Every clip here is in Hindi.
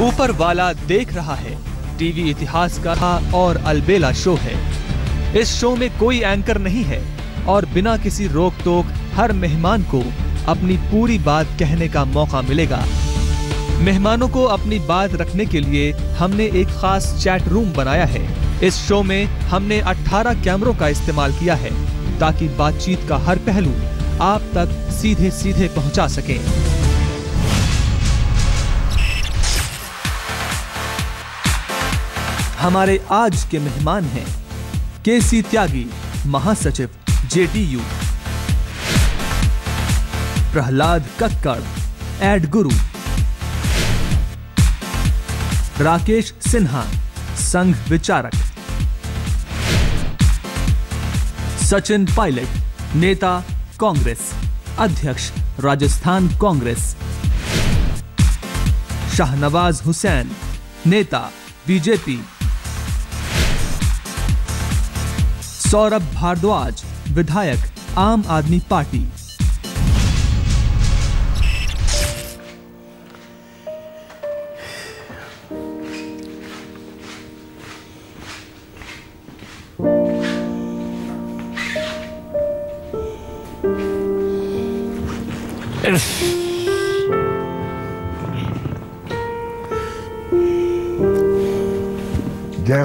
ऊपर वाला देख रहा है टीवी इतिहास का और अलबेला शो है। इस शो में कोई एंकर नहीं है और बिना किसी रोक टोक हर मेहमान को अपनी पूरी बात कहने का मौका मिलेगा। मेहमानों को अपनी बात रखने के लिए हमने एक खास चैट रूम बनाया है। इस शो में हमने 18 कैमरों का इस्तेमाल किया है ताकि बातचीत का हर पहलू आप तक सीधे सीधे पहुंचा सके। हमारे आज के मेहमान हैं केसी त्यागी, महासचिव जेडीयू, प्रहलाद कक्कड़, एड गुरु, राकेश सिन्हा, संघ विचारक, सचिन पायलट, नेता कांग्रेस, अध्यक्ष राजस्थान कांग्रेस, शाहनवाज हुसैन, नेता बीजेपी, सौरभ भारद्वाज, विधायक आम आदमी पार्टी।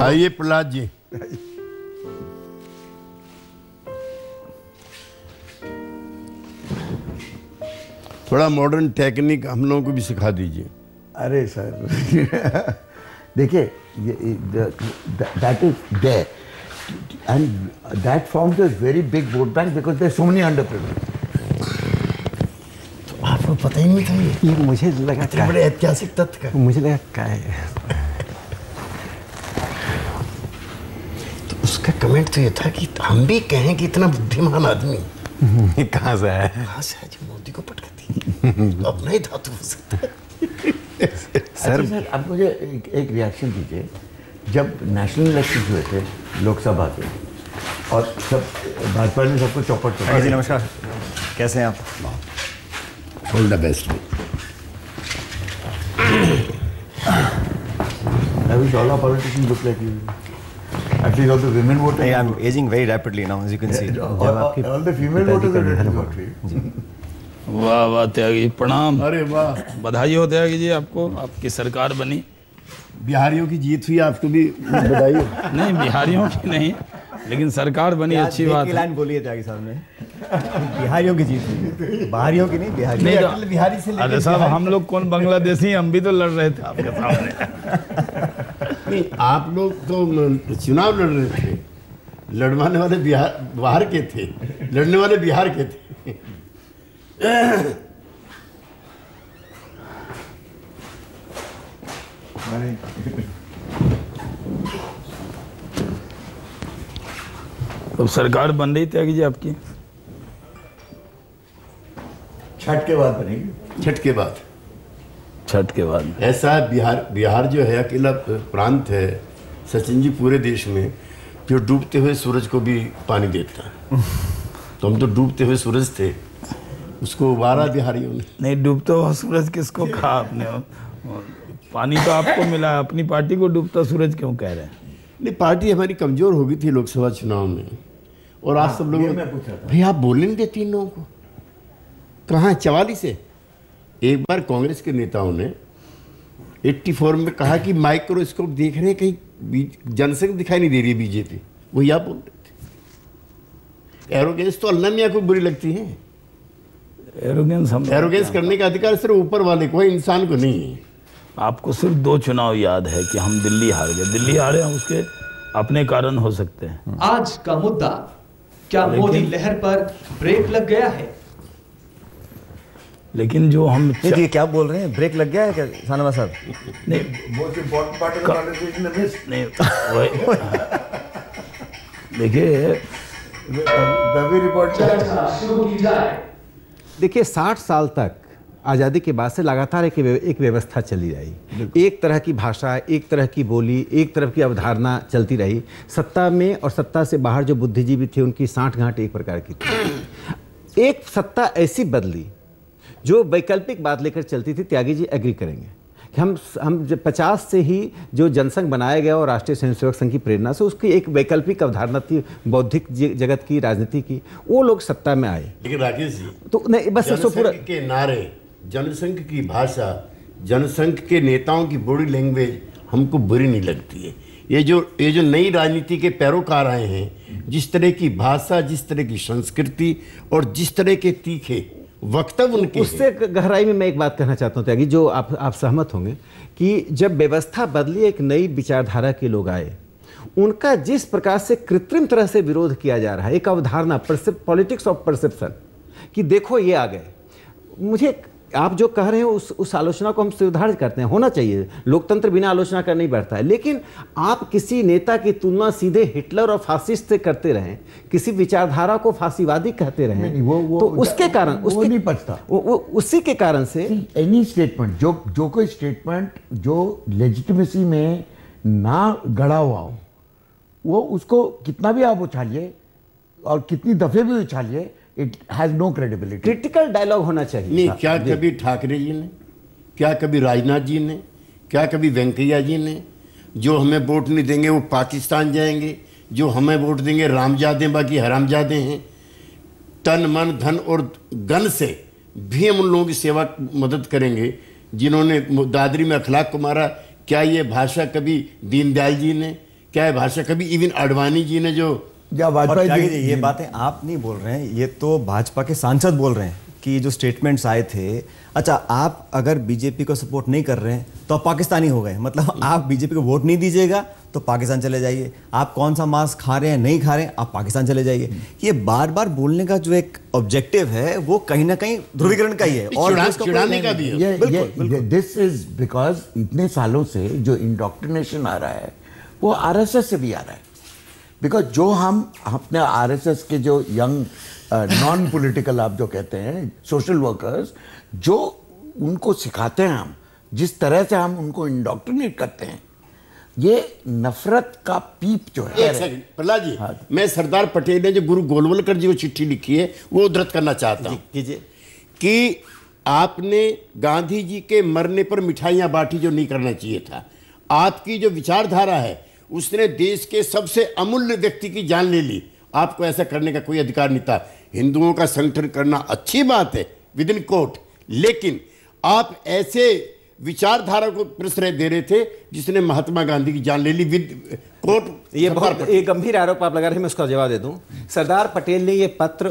आइए प्रहलाद जी। थोड़ा मॉडर्न टेक्निक हम लोगों को भी सिखा दीजिए। अरे सर देखिए, that is there and that forms a very big vote bank because there so many under privileged. तो आपको पता ही नहीं था ये मुझे लगा क्या बड़े ऐतिहासिक तथ्य का, मुझे लगा क्या है। तो उसका कमेंट तो ये था कि हम भी कहें कि इतना बुद्धिमान आदमी कहाँ से है, कहाँ से है जो मोदी को पटका तो अपना ही धातु हो सकता है। सर आप मुझे एक रिएक्शन दीजिए। जब नेशनल इलेक्शन हुए थे लोकसभा के और सब भाजपा ने सबको चौपट किया। जी नमस्कार, कैसे हैं आप? All the best. अभी all our politicians look like you. Actually, all the women vote. I am aging very rapidly now, as you can see. All the female voters are ready to vote for you. वाह वाह त्यागी, प्रणाम। अरे वाह, बधाई हो त्यागी जी, आपको आपकी सरकार बनी। बिहारियों की जीत हुई, आपको भी बधाई हो। नहीं, बिहारियों की नहीं, लेकिन सरकार बनी, अच्छी बात है। लाइन बोली है त्यागी साहब ने, बिहारियों की जीत हुई, बाहरियों की नहीं, बिहारी। बिहारी से अरे साहब, हम लोग कौन बांग्लादेशी, हम भी तो लड़ रहे थे आपके सामने। नहीं, आप लोग तो चुनाव लड़ रहे थे, लड़वाने वाले बाहर के थे, लड़ने वाले बिहार के थे। अब सरकार बन रही त्यागी जी आपकी? छठ के बाद बनेगी। छठ के बाद, छठ के बाद ऐसा बिहार जो है अकेला प्रांत है सचिन जी पूरे देश में जो डूबते हुए सूरज को भी पानी देता है। तो हम तो डूबते हुए सूरज थे, उसको उबारा बिहारियों ने। नहीं, डूबता हुआ सूरज किसको कहा आपने? पानी तो आपको मिला, अपनी पार्टी को डूबता सूरज क्यों कह रहे हैं? नहीं, पार्टी हमारी कमजोर हो गई थी लोकसभा चुनाव में, और आज सब लोग भाई आप बोलने नहीं देते इन लोगों को। कहाँ 44 से एक बार कांग्रेस के नेताओं ने 84 में कहा कि माइक्रोस्कोप देख रहे हैं, कहीं जनसंख्या दिखाई नहीं दे रही है बीजेपी, वही आप बोल रहे थे। एरोगेंस तो अल्लाह मियाँ को बुरी लगती है। एरोगेंस करने का अधिकार सिर्फ ऊपर वाले को है, इंसान को नहीं है। आपको सिर्फ 2 चुनाव याद है कि हम दिल्ली हार गए। दिल्ली हारे हम, उसके अपने कारण हो सकते हैं। आज का मुद्दा, क्या मोदी लहर पर ब्रेक लग गया है? लेकिन जो हम ये क्या बोल रहे हैं, ब्रेक लग गया है क्या शाहनवाज साहब? नहीं, देखिए देखिए 60 साल तक आज़ादी के बाद से लगातार एक व्यवस्था चली रही। एक तरह की भाषा, एक तरह की बोली, एक तरह की अवधारणा चलती रही। सत्ता में और सत्ता से बाहर जो बुद्धिजीवी थे उनकी साँठ-गाँठ एक प्रकार की थी। एक सत्ता ऐसी बदली जो वैकल्पिक बात लेकर चलती थी। त्यागी जी एग्री करेंगे कि हम 50 से ही जो जनसंघ बनाया गया और राष्ट्रीय स्वयंसेवक संघ की प्रेरणा से उसकी एक वैकल्पिक अवधारणा थी बौद्धिक जगत की, राजनीति की, वो लोग सत्ता में आए। लेकिन राकेश जी तो नहीं बस जनसंघ के नारे, जनसंघ की भाषा, जनसंघ के नेताओं की बॉडी लैंग्वेज हमको बुरी नहीं लगती है। ये जो नई राजनीति के पैरोकार आए हैं, जिस तरह की भाषा, जिस तरह की संस्कृति और जिस तरह के तीखे वक्तव्य उनके, उससे गहराई में मैं एक बात कहना चाहता हूँ त्यागी, जो आप सहमत होंगे कि जब व्यवस्था बदली, एक नई विचारधारा के लोग आए, उनका जिस प्रकार से कृत्रिम तरह से विरोध किया जा रहा है, एक अवधारणा पॉलिटिक्स ऑफ परसेप्शन कि देखो ये आ गए, मुझे आप जो कह रहे हैं उस आलोचना को हम स्वीकार करते हैं, होना चाहिए, लोकतंत्र बिना आलोचना कर नहीं बैठता है, लेकिन आप किसी नेता की तुलना सीधे हिटलर और फासिस्ट से करते रहें, किसी विचारधारा को फांसीवादी कहते रहें, तो उसके कारण वो नहीं पचता, उसी के कारण से एनी स्टेटमेंट, जो कोई स्टेटमेंट जो लेजिटिमेसी में ना गड़ा हुआ हो, वो उसको कितना भी आप उछालिए और कितनी दफे भी उछालिए, it has no credibility. Critical dialogue होना चाहिए। नहीं, क्या कभी ठाकरे जी ने, क्या कभी राजनाथ जी ने, क्या कभी वेंकैया जी ने, जो हमें वोट नहीं देंगे वो पाकिस्तान जाएंगे, जो हमें वोट देंगे रामजादे बाकी हरामजादे हैं, तन मन धन और गन से भी हम उन लोगों की सेवा मदद करेंगे जिन्होंने दादरी में अखलाक को मारा, क्या ये भाषा कभी दीनदयाल जी ने, क्या ये भाषा कभी इवन आडवाणी जी ने, जो वाजपेयी जी, ये बातें आप नहीं बोल रहे हैं, ये तो भाजपा के सांसद बोल रहे हैं कि जो स्टेटमेंट्स आए थे, अच्छा आप अगर बीजेपी को सपोर्ट नहीं कर रहे हैं तो आप पाकिस्तानी हो गए, मतलब आप बीजेपी को वोट नहीं दीजिएगा तो पाकिस्तान चले जाइए, आप कौन सा मांस खा रहे हैं नहीं खा रहे हैं आप पाकिस्तान चले जाइए। ये बार बार बोलने का जो एक ऑब्जेक्टिव है वो कहीं ना कहीं ध्रुवीकरण का ही है और चिढ़ाने का भी है। दिस इज बिकॉज इतने सालों से जो इंडोक्ट्रिनेशन आ रहा है वो आरएसएस से भी आ रहा है। बिकॉज जो हम अपने आरएसएस के जो यंग नॉन पॉलिटिकल आप जो कहते हैं सोशल वर्कर्स, जो उनको सिखाते हैं हम, जिस तरह से हम उनको इंडोक्ट्रिनेट करते हैं, ये नफरत का पीप जो है। एक सेकंड प्रहलाद जी, मैं सरदार पटेल ने जो गुरु गोलवलकर जी को चिट्ठी लिखी है वो उद्धृत करना चाहता हूँ कि आपने गांधी जी के मरने पर मिठाइयाँ बांटी जो नहीं करना चाहिए था। आपकी जो विचारधारा है उसने देश के सबसे अमूल्य व्यक्ति की जान ले ली, आपको ऐसा करने का कोई अधिकार नहीं था। हिंदुओं का संगठन करना अच्छी बात है विद इन कोर्ट, लेकिन आप ऐसे विचारधारा को प्रश्रय दे रहे थे जिसने महात्मा गांधी की जान ले ली विद कोर्ट। ये गंभीर आरोप आप लगा रहे हैं, मैं उसका जवाब दे दूं। सरदार पटेल ने ये पत्र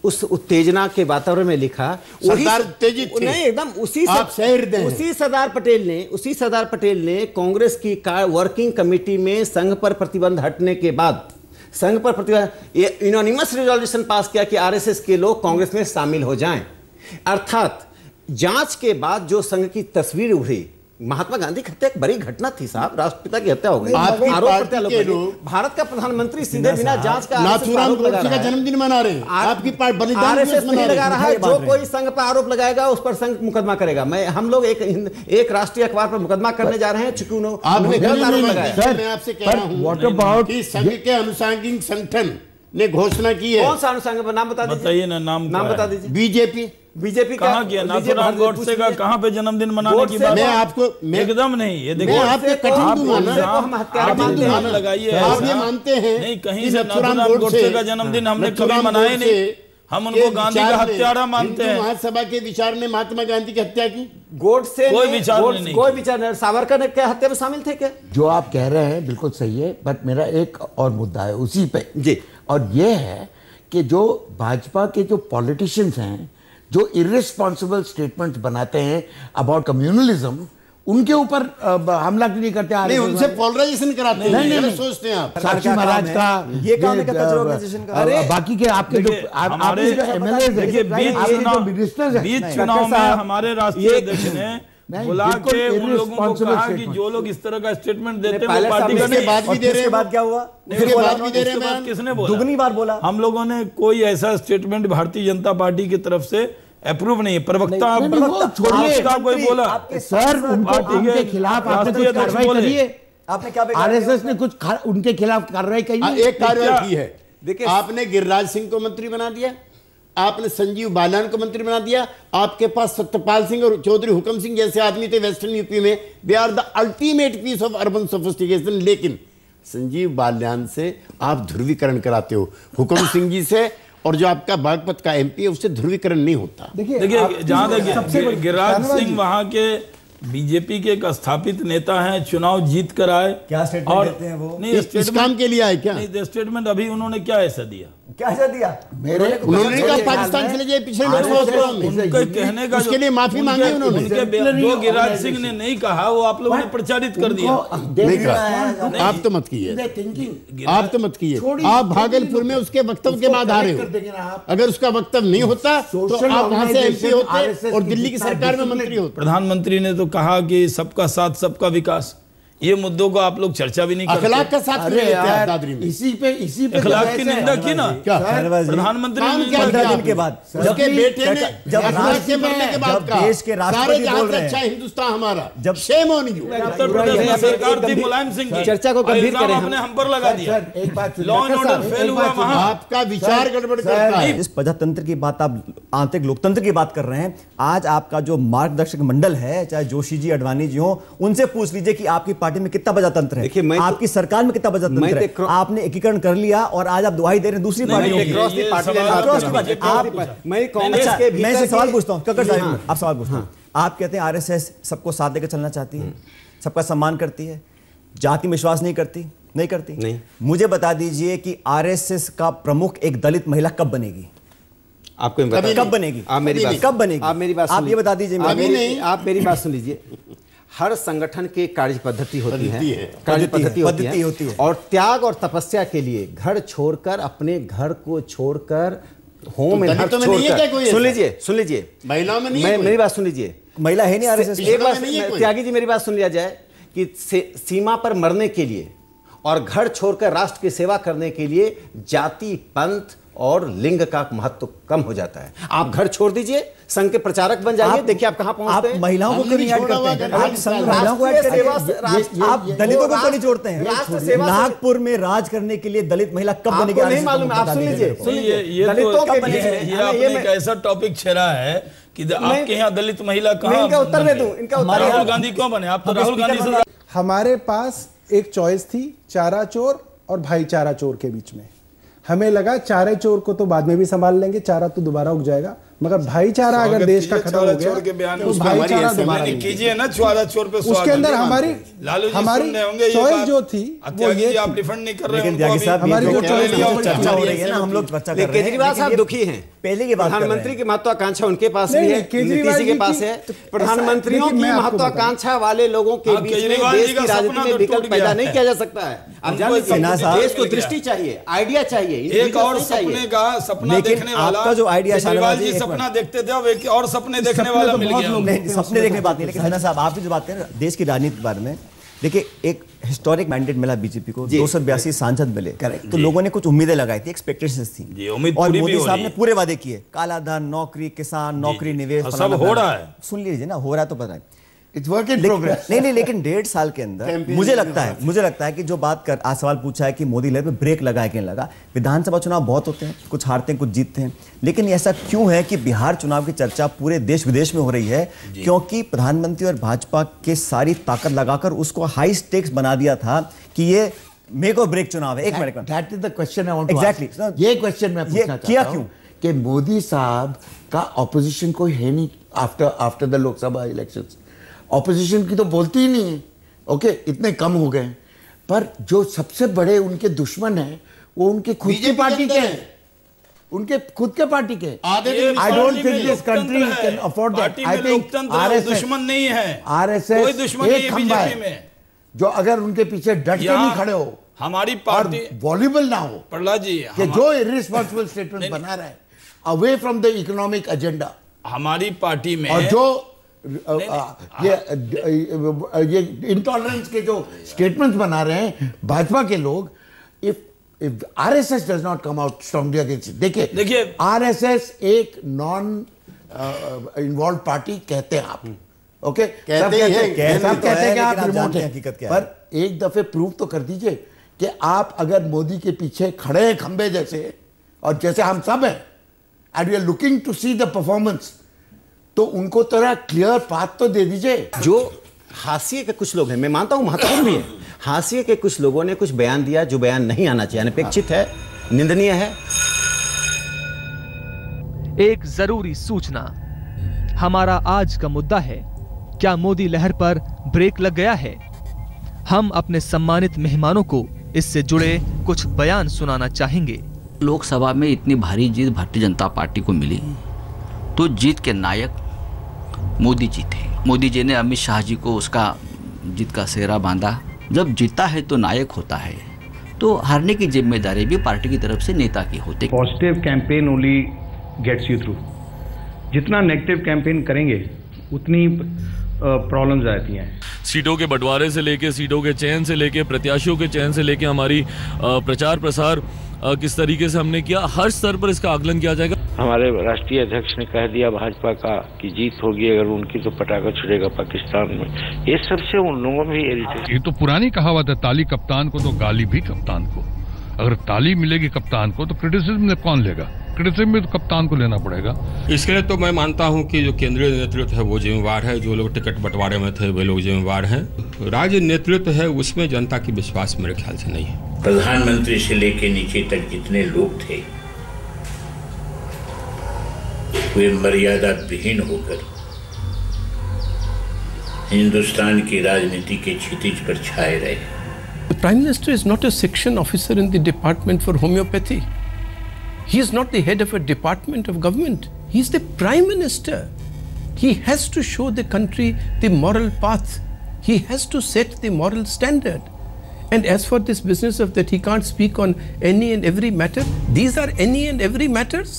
उस उत्तेजना के वातावरण में लिखा, सरदार उत्तेजित थे, नहीं एकदम उसी सरदार पटेल ने कांग्रेस की वर्किंग कमेटी में संघ पर प्रतिबंध हटने के बाद ये यूनानिमस रिजोल्यूशन पास किया कि आरएसएस के लोग कांग्रेस में शामिल हो जाएं। अर्थात जांच के बाद जो संघ की तस्वीर उभरी, महात्मा गांधी की हत्या एक बड़ी घटना थी साहब, राष्ट्रपिता की हत्या हो गई, भारत का प्रधानमंत्री सीधे बिना जांच का नाथूराम गोडसे का जन्मदिन मना रहे हैं, आपकी पार्टी बलिदान दिवस मना लगा रहा है। जो कोई संघ पर आरोप लगाएगा उस पर संघ मुकदमा करेगा। हम लोग एक राष्ट्रीय अखबार पर मुकदमा करने जा रहे हैं, चूंकि आपने गलत आरोप लगाया। मैं आपसे कह रहा हूं कि संघ के अनुसांगिक संगठन ने घोषणा की है। कौन सा अनुसांगिक, नाम बता दीजिए, बताइए ना, नाम बता दीजिए। बीजेपी कहाँ किया? नाथूराम गोडसे का कहाँ पे जन्मदिन मनाने की बात? मैं आपको एकदम नहीं, ये देखो आपके कठिन लगाइए, आप ये मानते हैं नहीं, कहीं से नाथूराम गोडसे का जन्मदिन हमने कभी मनाया नहीं, हम उनको गांधी का हत्यारा मानते हैं। महासभा के विचार ने महात्मा गांधी की हत्या की, गोडसे कोई विचार नहीं, सावरकर के हत्या में शामिल थे क्या? जो आप कह रहे हैं बिल्कुल सही है, बट मेरा एक और मुद्दा है उसी पे जी, और ये है कि जो भाजपा के जो पॉलिटिशियंस हैं जो इर्रेस्पॉन्सिबल स्टेटमेंट्स बनाते हैं अबाउट कम्युनलिज्म, उनके ऊपर हमला क्यों नहीं करते? नहीं, उनसे पोलराइजेशन कराते हैं। नहीं सोचते हैं आप साक्षी महाराज का ये काम है कल्चरल ऑर्गेनाइजेशन का। अरे बाकी के आपके जो एमएलए बीच चुनाव में हमारे राष्ट्रीय अध्यक्ष ने बुला के उन लोगों को कहा कि जो लोग इस तरह का स्टेटमेंट देते हैं वो पार्टी का नहीं। बात भी दे रहे हैं, बाद क्या हुआ? किसने बोला? दुगनी बार बोला। हम लोगों ने कोई ऐसा स्टेटमेंट भारतीय जनता पार्टी की तरफ से अप्रूव नहीं है। प्रवक्ता कोई बोला सर उनके खिलाफ आपने कुछ कार्रवाई करी है? आपने क्या आरएसएस ने कुछ उनके खिलाफ कार्रवाई की है? एक कार्रवाई की है। देखिए, आपने गिरिराज सिंह को मंत्री बना दिया, आपने संजीव बालियान को मंत्री बना दिया। आपके पास सत्यपाल सिंह और चौधरी हुकम सिंह जैसे आदमी थे वेस्टर्न यूपी में, they are the ultimate piece of urban sophistication. लेकिन संजीव बालियान से आप ध्रुवीकरण कराते हो, हुकम सिंह जी से और जो आपका बागपत का एमपी है उससे ध्रुवीकरण नहीं होता। देखिए जहां तक गिरिराज सिंह वहां के बीजेपी के एक स्थापित नेता हैं, चुनाव जीत कर आए, क्या स्टेटमेंट देते हैं वो? नहीं, इस काम के लिए आए क्या? नहीं, स्टेटमेंट अभी उन्होंने क्या ऐसा दिया? क्या ऐसा दिया? उन्होंने कहा पाकिस्तान चले जाए पिछले लोकसभा चुनाव में, उनके कहने का उसके लिए माफी मांगी उन्होंने। जो गिरिराज सिंह ने नहीं कहा वो आप लोगों ने प्रचारित कर दिया। आप तो मत कीजिए, आप तो मत कीजिए। आप भागलपुर में उसके वक्तव्य के बाद आ रहे हो। अगर उसका वक्तव्य नहीं होता तो आप वहां से एमपी होते और दिल्ली की सरकार में मंत्री होते। प्रधानमंत्री ने तो कहा कि सबका साथ सबका विकास, ये मुद्दों को आप लोग चर्चा भी नहीं करते। अखलाक का साथ अरे यार, इसी पे अखलाक की निंदा की ना क्या प्रधानमंत्री ने? 15 दिन के बाद उसके बेटे ने जब राष्ट्र मरने के बाद कहा देश के राष्ट्रपति बोल रहे हैं, अच्छा हिंदुस्तान हमारा, जब shame on you. Uttar Pradesh में सरकार थी मुलायम सिंह की, चर्चा को गंभीर करें हमने हम पर लगा दिया। एक बात लॉ एंड ऑर्डर फेल हुआ वहां। आपका विचार गड़बड़ करता है। इस प्रजातंत्र की बात, आप आंतरिक लोकतंत्र की बात कर रहे हैं। आज आपका जो मार्गदर्शक मंडल है, चाहे जोशी जी, अडवाणी जी हो, उनसे पूछ लीजिए कि आपकी पार्टी में कितना प्रजातंत्र है। देखिए, मैं आपकी सरकार में कितना प्रजातंत्र है? आपने एकीकरण कर लिया और आज आप दुहाई दे रहे हैं दूसरी पार्टियों की। मैं से सवाल पूछता हूं, कक्कड़ साहब, आप सवाल पूछता हूं। आप कहते हैं आरएसएस सबको साथ देकर चलना चाहती है, सबका सम्मान करती है, जाति में विश्वास नहीं करती, नहीं करती। नहीं। मुझे बता दीजिए कि आरएसएस का प्रमुख एक दलित महिला कब बनेगी? आपको कब बनेगी? आप मेरी बात, कब बनेगी? आप मेरी बात, आप ये बता दीजिए। आप मेरी बात सुन लीजिए। हर संगठन की कार्य पद्धति होती है, कार्य पद्धति होती है और त्याग और तपस्या के लिए घर छोड़कर, अपने घर को छोड़कर, होम एंड हर्ट छोड़कर, सुन लीजिए महिलाओं में नहीं है, मेरी बात सुन लीजिए। महिला है नहीं आरएसएस। एक बार त्यागी जी मेरी बात सुन लिया जाए कि सीमा पर मरने के लिए और घर छोड़कर राष्ट्र की सेवा करने के लिए जाति, पंथ और लिंग का महत्व कम हो जाता है। आप घर छोड़ दीजिए, संघ के प्रचारक बन जाइए, देखिए आप कहां पहुंचते हैं। आप महिलाओं को क्यों नहीं ऐड करते हैं? आप संघ महिलाओं को ऐड करते हैं, आप दलितों को क्यों नहीं जोड़ते हैं? नागपुर में राज करने के लिए दलित महिला कब बनेगी? नहीं मालूम, आप सुन लीजिए। ये एक ऐसा टॉपिक छेड़ा है कि आपके यहाँ दलित महिला कहाँ? इनका उत्तर दे दूं, इनका उत्तर। राहुल गांधी क्यों बने? आप तो राहुल गांधी से। हमारे पास एक चॉइस थी, चारा चोर और भाईचारा चोर के बीच में। हमें लगा चारे चोर को तो बाद में भी संभाल लेंगे, चारा तो दोबारा उग जाएगा, मगर भाईचारा अगर देश का खत्म हो गया तो भाईचारा दोबारा कीजिए ना। चारा चोर पे उसके अंदर हमारी चॉइस जो थी वो ये, आप डिफेंड नहीं कर रहे हैं। हमारी जो चर्चा हो रही है ना, हम लोग चर्चा कर रहे हैं। केजरीवाल साहब दुखी हैं। पहले की बात, प्रधानमंत्री की महत्वाकांक्षा उनके पास भी है, नीतीश जी के पास है। प्रधानमंत्रियों की महत्वाकांक्षा वाले लोगों के बीच में देश की राजनीति में विकल्प पैदा नहीं किया जा सकता है। आप जान लीजिए, देश को दृष्टि चाहिए, आइडिया चाहिए, एक और सपने का सपना देखने वाला। आपका जो आइडिया सपना देखते थे, अब एक और सपने देखने वाला मिल गया। सपने देखने बात नहीं, लेकिन साहब आप जो बात करें देश की राजनीति के बारे में, देखिए एक हिस्टोरिक मैंडेट मिला बीजेपी को, 282 सांसद मिले, तो लोगों ने कुछ उम्मीदें लगाई थी, एक्सपेक्टेशंस थी, और मोदी साहब ने पूरे वादे किए, काला धन, नौकरी, किसान, नौकरी, निवेश, सब हो रहा है। सुन लीजिए ना, हो रहा है तो पता है, इट्स वर्क इन प्रोग्रेस। नहीं, लेकिन 1.5 साल के अंदर मुझे लगता है कि जो बात कर आज सवाल पूछा है कि मोदी लेवल पे ब्रेक लगा कि नहीं लगा। विधानसभा चुनाव बहुत होते हैं, कुछ हारते हैं, कुछ जीतते हैं, लेकिन ऐसा क्यों है कि बिहार चुनाव की चर्चा पूरे देश विदेश में हो रही है? क्योंकि प्रधानमंत्री और भाजपा के सारी ताकत लगाकर उसको हाई स्टेक्स बना दिया था कि ये मेक और ब्रेक चुनाव है। एक minute, that is the question I want to exactly, ये क्वेश्चन मैं पूछना चाहता हूं कि मोदी साहब का ऑपोजिशन कोई है नहीं after the Lok Sabha elections. Opposition की तो बोलती ही नहीं है, ओके, इतने कम हो गए। पर जो सबसे बड़े उनके दुश्मन हैं वो उनके खुद की पार्टी के हैं, उनके खुद के पार्टी के। I don't think this country can afford that. I think RSS दुश्मन नहीं है, आरएसएस कोई दुश्मन नहीं है बीजेपी में, जो अगर उनके पीछे डट के नहीं खड़े हो, हमारी पार्टी वॉल्यूबल ना हो, प्रहलाद जी, कि जो इररिस्पांसिबल स्टेटमेंट बना रहा है away from the economic agenda, हमारी पार्टी में, और जो ये इंटॉलरेंस के जो स्टेटमेंट्स बना रहे हैं भाजपा के लोग, if RSS does not come out strongly against, देखिए आरएसएस एक नॉन इन्वॉल्व पार्टी कहते हैं आप, ओके, कहते हैं कि आप रिमोट है, पर एक दफे प्रूव तो कर दीजिए कि आप अगर मोदी के पीछे खड़े हैं खंबे जैसे, और जैसे हम सब हैं, and we are looking to see the performance, तो उनको तरह क्लियर पाथ तो दे दीजिए। जो हाशिए के कुछ लोग हैं, मैं मानता हूं महत्वपूर्ण भी है, हाशिए के कुछ लोगों ने कुछ बयान दिया जो बयान नहीं आना चाहिए, अनपेक्षित है, निंदनीय है। एक जरूरी सूचना, हमारा आज का मुद्दा है, क्या मोदी लहर पर ब्रेक लग गया है? हम अपने सम्मानित मेहमानों को इससे जुड़े कुछ बयान सुनाना चाहेंगे। लोकसभा में इतनी भारी जीत भारतीय जनता पार्टी को मिली, तो जीत के नायक मोदी जी थे। मोदी जी ने अमित शाह जी को उसका जीत का सेहरा बांधा। जब जीता है तो नायक होता है, तो हारने की जिम्मेदारी भी पार्टी की तरफ से नेता की होती है। Positive campaign only gets you through. जितना नेगेटिव कैंपेन करेंगे उतनी प्रॉब्लम्स आती हैं। सीटों के बंटवारे से लेके, सीटों के चयन से लेके, प्रत्याशियों के चयन से लेके, हमारी प्रचार प्रसार किस तरीके से हमने किया, हर स्तर पर इसका आकलन किया जाएगा। हमारे राष्ट्रीय अध्यक्ष ने कह दिया भाजपा का कि जीत होगी अगर उनकी, तो पटाखा छुड़ेगा पाकिस्तान में। ये सबसे उन लोगों में भी इरिटेट। ये तो पुरानी कहावत है, ताली कप्तान को तो गाली भी कप्तान को। अगर ताली मिलेगी कप्तान को तो क्रिटिसिज्म कौन लेगा? क्रिटिसिज्म भी तो कप्तान को लेना पड़ेगा। इसके लिए तो मैं मानता हूं कि जो केंद्रीय नेतृत्व है वो जिम्मेवार है, जो लोग टिकट बंटवारे में थे वे लोग जिम्मेवार हैं। राज्य नेतृत्व है उसमें जनता की विश्वास मेरे ख्याल से नहीं है। प्रधानमंत्री से लेके नीचे तक जितने लोग थे वे मर्यादा विहीन होकर हिंदुस्तान की राजनीति के क्षितिज पर छाए रहे। The Prime Minister is not a section officer in the Department for Homeopathy. He is not the head of a department of government. He is the Prime Minister. He has to show the country the moral path. He has to set the moral standard. And as for this business of that he can't speak on any and every matter, these are any and every matters.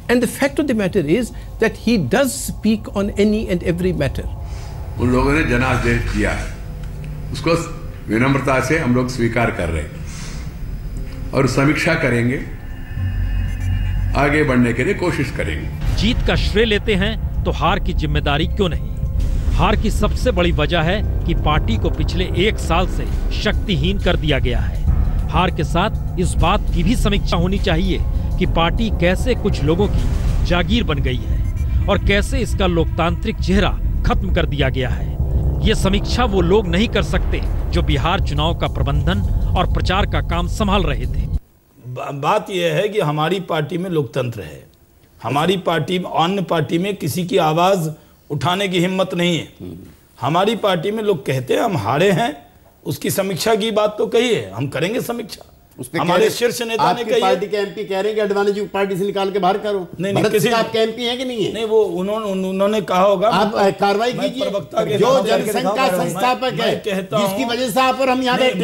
And the fact of the matter is that he does speak on any and every matter. उन लोगों ने जनादेश दिया है, उसको विनम्रता से हम लोग स्वीकार कर रहे हैं और समीक्षा करेंगे, आगे बढ़ने के लिए कोशिश करेंगे। जीत का श्रेय लेते हैं तो हार की जिम्मेदारी क्यों नहीं? हार की सबसे बड़ी वजह है कि पार्टी को पिछले 1 साल से शक्तिहीन कर दिया गया है। हार के साथ इस बात की भी समीक्षा होनी चाहिए कि पार्टी कैसे कुछ लोगों की जागीर बन गई है और कैसे इसका लोकतांत्रिक चेहरा खत्म कर दिया गया है। ये समीक्षा वो लोग नहीं कर सकते जो बिहार चुनाव का प्रबंधन और प्रचार का काम संभाल रहे थे। बात यह है कि हमारी पार्टी में लोकतंत्र है, हमारी पार्टी अन्य पार्टी में किसी की आवाज उठाने की हिम्मत नहीं है। हमारी पार्टी में लोग कहते हैं हम हारे हैं, उसकी समीक्षा की बात तो कही है, हम करेंगे समीक्षा। हमारे शीर्ष नेता ने कही, पार्टी के एमपी कह रहे हैं कि अडवाणी जी पार्टी से निकाल के बाहर करो। नहीं किसी आपके एमपी हैं कि नहीं है? नहीं, वो उन्होंने कहा होगा। आप कार्रवाई कीजिए। जो जनसंघ का संस्थापक है, जिसकी वजह से आप और हम यहाँ बैठे,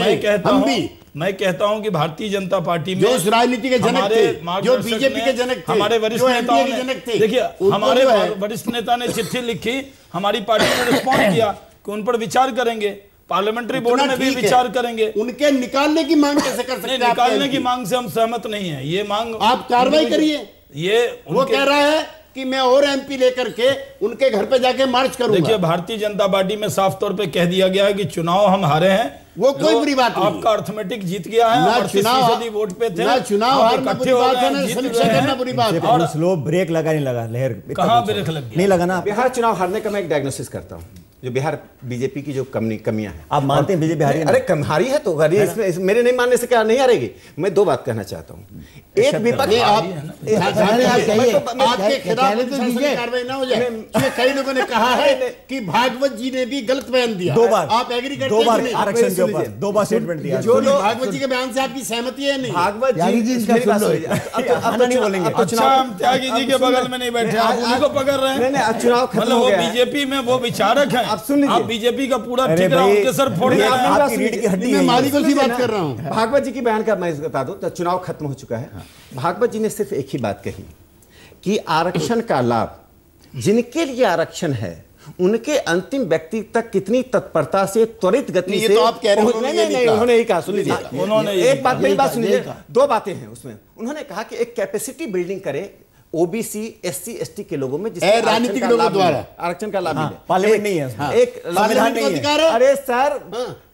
मैं कहता हूं कि भारतीय जनता पार्टी में जो उस राजनीति के जनक थे, जो बीजेपी के जनक थे, हमारे वरिष्ठ नेताओं ने, देखिए हमारे वरिष्ठ नेता ने चिट्ठी लिखी, हमारी पार्टी ने रिस्पॉन्ड किया कि उन पर विचार करेंगे, पार्लियामेंट्री बोर्ड में भी विचार करेंगे। उनके निकालने की मांग कैसे कर सकते हैं? निकालने की मांग से हम सहमत नहीं है। ये मांग आप कार्रवाई करिए। ये वो कह रहा है कि मैं और एमपी लेकर के उनके घर पे जाके मार्च करूंगा। देखिए भारतीय जनता पार्टी में साफ तौर पे कह दिया गया है कि चुनाव हम हारे हैं, वो कोई बुरी बात नहीं। आपका अर्थमेटिक जीत गया है, ना चुनाव वोट पे थे, ना चुनाव हारना बुरी बात है, ना समीक्षा करना बुरी बात है। और स्लो ब्रेक लगा नहीं लगा, लहर कहां ब्रेक लग गया? नहीं लगा ना। बिहार चुनाव हारने का मैं एक डायग्नोसिस करता हूं, जो बिहार बीजेपी की जो कमियां हैं। आप मानते हैं बीजेपी हारी? अरे कम हारी है तो हारी, इसमें मेरे नहीं मानने से क्या नहीं हारेगी। मैं 2 बात कहना चाहता हूं। एक विपक्ष आपके खिलाफ कार्रवाई ना हो जाए। कई लोगों ने कहा है कि भागवत जी ने भी गलत बयान दिया। 2 बार आप एग्री करते हैं? 2 बार आरक्षण के ऊपर 2 बार स्टेटमेंट दिया। जो लोग भागवत जी के बयान से आपकी सहमति है नहीं? भागवत जी अब नहीं बोलेंगे। अच्छा हम त्यागी जी के बगल में नहीं बैठे, आप उन्हीं को पकड़ रहे हैं। नहीं, चुनाव खत्म हो गया। बीजेपी में वो विचारक हैं। आप सुन लीजिए, बीजेपी का पूरा ठिकाना उनके सर फोड़ दिया। मैं मालिक की बात कर रहा हूं। भागवत जी की बयान का मैं बता दूं तो चुनाव खत्म हो चुका है। भागवत जी ने सिर्फ एक ही बात कही कि आरक्षण का लाभ जिनके लिए आरक्षण है उनके अंतिम व्यक्ति तक कितनी तत्परता से, त्वरित गति से। तो आप कह रहे हैं उन्होंने यही कहा। सुन लीजिए, उन्होंने एक बात, मेरी बात सुनिए। 2 बातें हैं उसमें। उन्होंने कहा कि एक कैपेसिटी बिल्डिंग करे ओबीसी, एससी, एसटी के लोगों में, जिससे राजनीतिक लोगों द्वारा आरक्षण का लाभ मिले। पार्लियामेंट नहीं है, एक संविधान नहीं है। अधिकार है। अरे सर,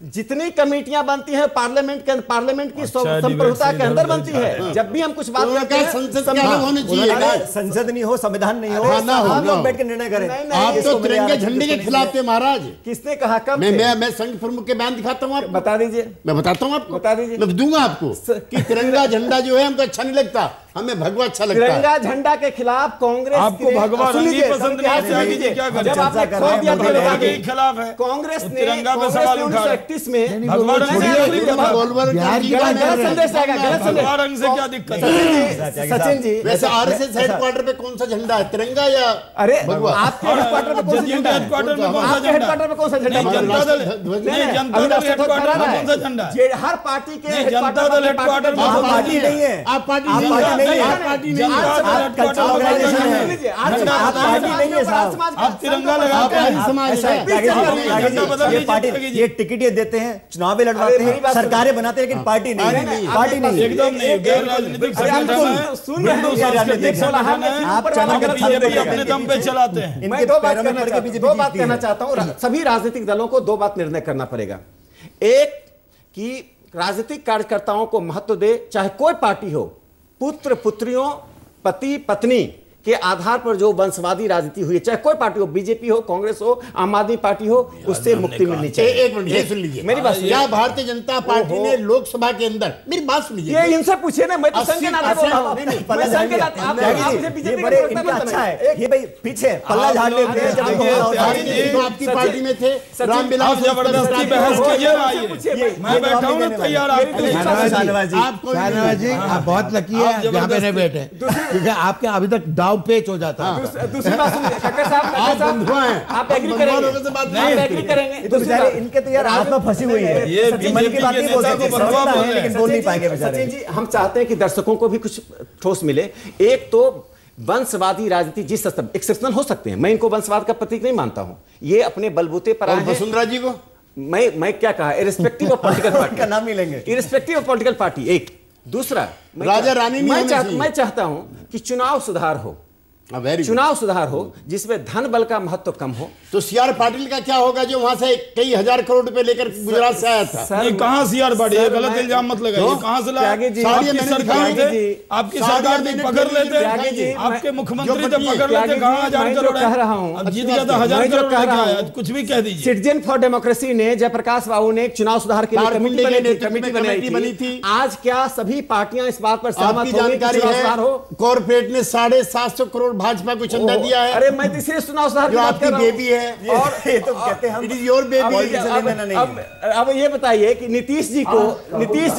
जितनी कमेटियां बनती हैं पार्लियामेंट की संप्रभुता के अंदर बनती है। जब भी हम कुछ बात करते हैं संसद क्या होनी चाहिए, संसद नहीं हो, संविधान नहीं हो, आप लोग बैठ के निर्णय करें। आप तो तिरंगे झंडे के खिलाफ थे महाराज। किसने कहा, कब? मैं संघ प्रमुख के बयान दिखाता हूँ, आप बता दीजिए। मैं बताता हूँ आपको, बता दीजिए। मैं दूंगा आपको कि तिरंगा झंडा जो है हमको अच्छा नहीं लगता, हमें भगवा अच्छा लगता है। तिरंगा झंडा के खिलाफ कांग्रेस आपको भगवा रंग ही पसंद नहीं है, क्या करें? जब आपने खो दिया तिरंगा के खिलाफ है कांग्रेस ने तिरंगा पे सवाल उठा 1931 में भगवा रंग से क्या दिक्कत है? गलत संदेश आएगा, गलत संदेश। भगवा रंग से क्या दिक्कत है? सचिन जी, वैसे आरएसएस हेडक्वार्टर पे कौन सा झंडा है, तिरंगा या अरे भगवा? आपके हेडक्वार्टर पे कौन सा झंडा है? हेडक्वार्टर में कौन सा आपके हेडक्वार्टर पे कौन सा झंडा है? जनता दल हेडक्वार्टर में कौन सा झंडा है? ये हर पार्टी के जनता दल हेडक्वार्टर में पार्टी नहीं है, आप पार्टी नहीं है, आप पार्टी नहीं है, आप तिरंगा ये टिकट ये देते हैं, चुनाव लड़वाते हैं, सरकारें बनाते हैं, लेकिन पार्टी नहीं, पार्टी नहीं, एकदम नहीं। गैर राजनीतिक आप अपने दम पे चलाते हैं। मैं दो बात कहना चाहता हूँ, सभी राजनीतिक दलों को दो बात निर्णय करना पड़ेगा। एक कि राजनीतिक कार्यकर्ताओं को महत्व दे, चाहे कोई पार्टी हो, पुत्र पुत्रियों पति पत्नी के आधार पर जो वंशवादी राजनीति हुई है, चाहे कोई पार्टी हो, बीजेपी हो, कांग्रेस हो, आम आदमी पार्टी हो, उससे मुक्ति मिलनी चाहिए। एक मिनट ये सुन लीजिए मेरी बात। क्या भारतीय जनता पार्टी ने लोकसभा के अंदर, मेरी बात सुन लीजिए, ये इनसे पूछिए ना, मैं तो संघ के नाते बोल रहा हूं। मैं संघ के नाते, आप मुझे बीजेपी बड़े इनका अच्छा है, ये भाई पीछे पल्ला झाड़ लेते हैं जब आपकी पार्टी में थे रामविलास, जबरदस्ती बहस कीजिए ना, आइए मैं बैठा हूं ना तैयार। शाहनवाज जी आप बहुत लकी है यहाँ पे नहीं बैठे, क्योंकि आपके अभी तक दाव पेच हो जाता। दूसरी बात सुनिए, कक्कर साहब आप एग्री करेंगे तो बेचारे इनके तो यार आत्मा फंसी हुई है, ये मन की बात नहीं बोल सकते, लेकिन बोल नहीं पाएंगे बेचारे। सचिन जी, हम चाहते हैं कि दर्शकों को भी कुछ ठोस मिले। एक तो वंशवादी राजनीति जिस स्तर एक्सेप्शनल हो सकते हैं, मैं इनको वंशवाद का प्रतीक नहीं मानता हूं, ये अपने बलबूते पर आए हैं। वसुंधरा जी को मैं क्या कहा, इरिस्पेक्टिव ऑफ पॉलिटिकल पार्टी का नाम ही लेंगे, इरिस्पेक्टिव ऑफ पॉलिटिकल पार्टी। एक दूसरा, राजा रानी मैं चाहता हूं कि चुनाव सुधार हो, चुनाव सुधार हो जिसमें धन बल का महत्व कम हो। तो सीआर पाटिल का क्या होगा जो वहां से कई हजार करोड़ रुपए लेकर गुजरात से आया था? नहीं, कहां सीआर पाटिल, ये गलत इल्जाम मत लगाइए। कहां से लाया? आपकी सरकार थे, आपकी सरकार ने पकड़ लेते, आपके मुख्यमंत्री थे पकड़ लेते, कहां 1000 करोड़ कह रहा हूं, अब जीत गया था 1000 करोड़ लेके आया, कुछ भी कह दीजिए। सिटीजन फॉर डेमोक्रेसी ने, जयप्रकाश बाबू ने एक चुनाव सुधार के लिए कमेटी बनी थी। आज क्या सभी पार्टियां इस बात पर सहमत हो गई हो? कॉर्पोरेट ने 750 करोड़ भाजपा को चंदा दिया है। अरे मैं तीसरे चुनाव सुधार की बात कर रहा हूं। बेबी है और ये तो कहते हैं हम, इट इज योर बेबी। अब ये बताइए कि नीतीश जी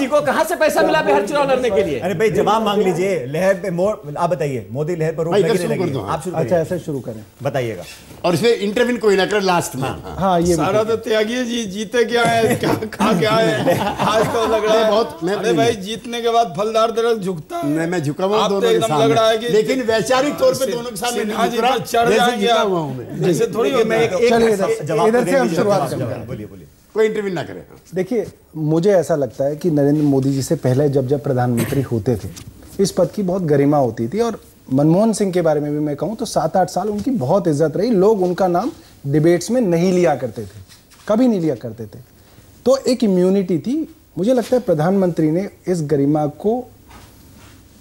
को कहां से पैसा मिला बिहार चुनाव लड़ने के लिए? अरे भाई जवाब मांग लीजिए। लहर पे आप बताइए, मोदी लहर पर रोक लगी, आप शुरू, अच्छा ऐसे शुरू करें, बताइएगा। और इसमें इंटरव्यू कोई ना करे लास्ट में। हाँ ये सारा तो त्यागी जी जीते क्या है, क्या खा क्या है, आज तो लग रहा है बहुत। अरे भाई जीतने के बाद फलदार दरख्त झुकता है, मैं झुका हुआ दोनों के एकदम लग रहा है कि, लेकिन वैचारिक तौर पे दोनों के सामने चढ़ जाएंगे जैसे थोड़ी। इधर से हम शुरुआत करें, बोलिए कोई इंटरव्यू ना करे। देखिए मुझे ऐसा लगता है कि नरेंद्र मोदी जी से पहले जब प्रधानमंत्री होते थे इस पद की बहुत गरिमा होती थी, और मनमोहन सिंह के बारे में भी मैं कहूं तो 7-8 साल उनकी बहुत इज्जत रही। लोग उनका नाम डिबेट्स में नहीं लिया करते थे, कभी नहीं लिया करते थे, तो एक इम्यूनिटी थी। मुझे लगता है प्रधानमंत्री ने इस गरिमा को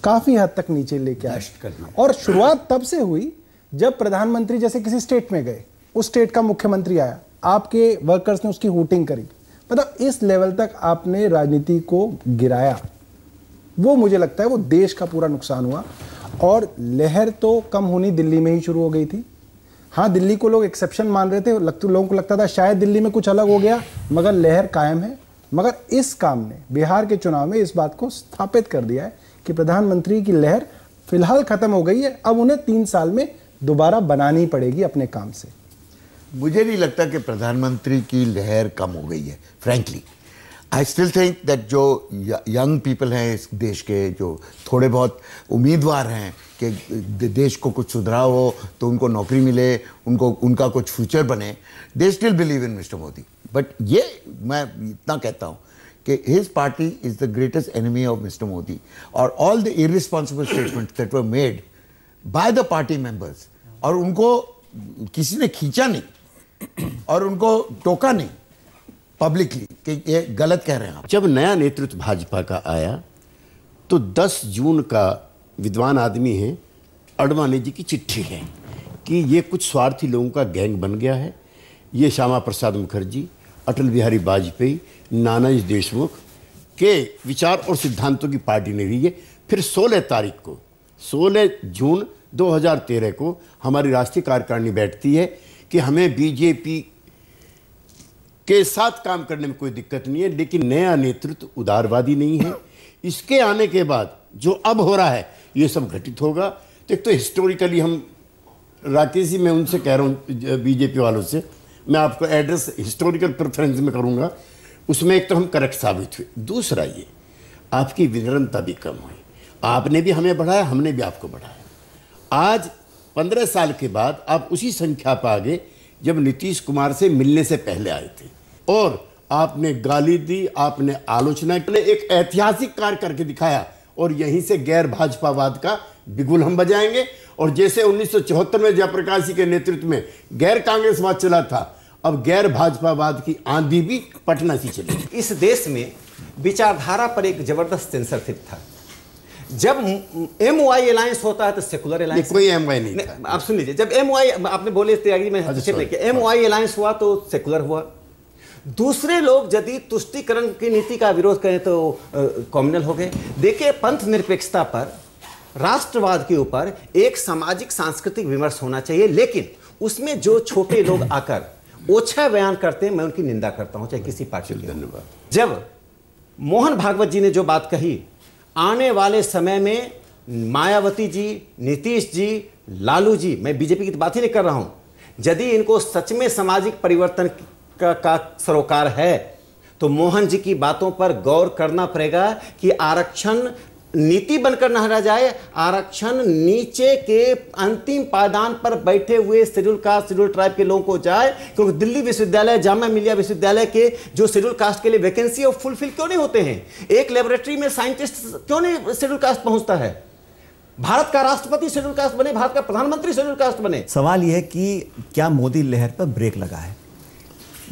काफी हद तक नीचे लेके आया, और शुरुआत तब से हुई जब प्रधानमंत्री जैसे किसी स्टेट में गए, उस स्टेट का मुख्यमंत्री आया, आपके वर्कर्स ने उसकी हूटिंग करी, मतलब इस लेवल तक आपने राजनीति को गिराया। वो मुझे लगता है वो देश का पूरा नुकसान हुआ। और लहर तो कम होनी दिल्ली में ही शुरू हो गई थी। हाँ, दिल्ली को लोग एक्सेप्शन मान रहे थे, लोगों को लगता था शायद दिल्ली में कुछ अलग हो गया, मगर लहर कायम है। मगर इस काम ने बिहार के चुनाव में इस बात को स्थापित कर दिया है कि प्रधानमंत्री की लहर फिलहाल खत्म हो गई है, अब उन्हें 3 साल में दोबारा बनानी पड़ेगी अपने काम से। मुझे नहीं लगता कि प्रधानमंत्री की लहर कम हो गई है, frankly. I still think that जो यंग पीपल हैं इस देश के, जो थोड़े बहुत उम्मीदवार हैं कि देश को कुछ सुधार हो तो उनको नौकरी मिले, उनका कुछ फ्यूचर बने, they still believe in mister Modi. But ये मैं इतना कहता हूँ कि his party is the greatest enemy of Mr. Modi, और all the irresponsible statements that were made by the party members, और उनको किसी ने खींचा नहीं और उनको टोका नहीं, पब्लिकली कि ये गलत कह रहे हैं आप। जब नया नेतृत्व भाजपा का आया तो 10 जून का विद्वान आदमी है अडवाणी जी की चिट्ठी है कि ये कुछ स्वार्थी लोगों का गैंग बन गया है। ये श्यामा प्रसाद मुखर्जी, अटल बिहारी वाजपेयी, नानाजी देशमुख के विचार और सिद्धांतों की पार्टी ने रही है। फिर 16 जून 2013 को हमारी राष्ट्रीय कार्यकारिणी बैठती है कि हमें बीजेपी के साथ काम करने में कोई दिक्कत नहीं है, लेकिन नया नेतृत्व उदारवादी नहीं है। इसके आने के बाद जो अब हो रहा है ये सब घटित होगा। तो एक तो हिस्टोरिकली हम राकेश जी, मैं उनसे कह रहा हूँ बीजेपी वालों से, मैं आपको एड्रेस हिस्टोरिकल प्रेफरेंस में करूँगा, उसमें एक तो हम करेक्ट साबित हुए, दूसरा ये आपकी विनम्रता भी कम हुई। आपने भी हमें बढ़ाया, हमने भी आपको बढ़ाया। आज 15 साल के बाद आप उसी संख्या पर आ गए जब नीतीश कुमार से मिलने से पहले आए थे, और आपने गाली दी, आपने आलोचना की, एक ऐतिहासिक कार्य करके दिखाया, और यहीं से गैर भाजपावाद का बिगुल हम बजाएंगे। और जैसे 1974 में जयप्रकाश जी के नेतृत्व में गैर कांग्रेसवाद चला था, अब गैर भाजपावाद की आंधी भी पटना से चलेगी। इस देश में विचारधारा पर एक जबरदस्त सेंसरशिप था। जब MOI अलायंस होता है तो सेकुलर अलायंस, कोई MOI नहीं था। आप सुन लीजिए, जब MOI आपने बोले त्यागी में MOI अलायंस हुआ तो सेकुलर हुआ। दूसरे लोग यदि तुष्टीकरण की नीति का विरोध करें तो कम्युनल हो गए। देखिए, पंथ निरपेक्षता पर, राष्ट्रवाद के ऊपर एक सामाजिक सांस्कृतिक विमर्श होना चाहिए, लेकिन उसमें जो छोटे लोग आकर ओछा बयान करते हैं, मैं उनकी निंदा करता हूं, चाहे किसी पार्टी की। धन्यवाद। जब मोहन भागवत जी ने जो बात कही, आने वाले समय में मायावती जी, नीतीश जी, लालू जी, मैं बीजेपी की बात ही नहीं कर रहा हूं, यदि इनको सच में सामाजिक परिवर्तन का सरोकार है तो मोहन जी की बातों पर गौर करना पड़ेगा कि आरक्षण नीति बनकर न रह जाए। आरक्षण नीचे के अंतिम पायदान पर बैठे हुए शेड्यूल कास्ट, शेड्यूल ट्राइब के लोगों को जाए, क्योंकि दिल्ली विश्वविद्यालय, जामिया मिलिया विश्वविद्यालय के जो शेड्यूल कास्ट के लिए वैकेंसी है फुलफिल क्यों नहीं होते हैं? एक लेबोरेटरी में साइंटिस्ट क्यों नहीं शेड्यूल कास्ट पहुंचता है? भारत का राष्ट्रपति शेड्यूल कास्ट बने, भारत का प्रधानमंत्री शेड्यूल कास्ट बने। सवाल यह है कि क्या मोदी लहर पर ब्रेक लगा है?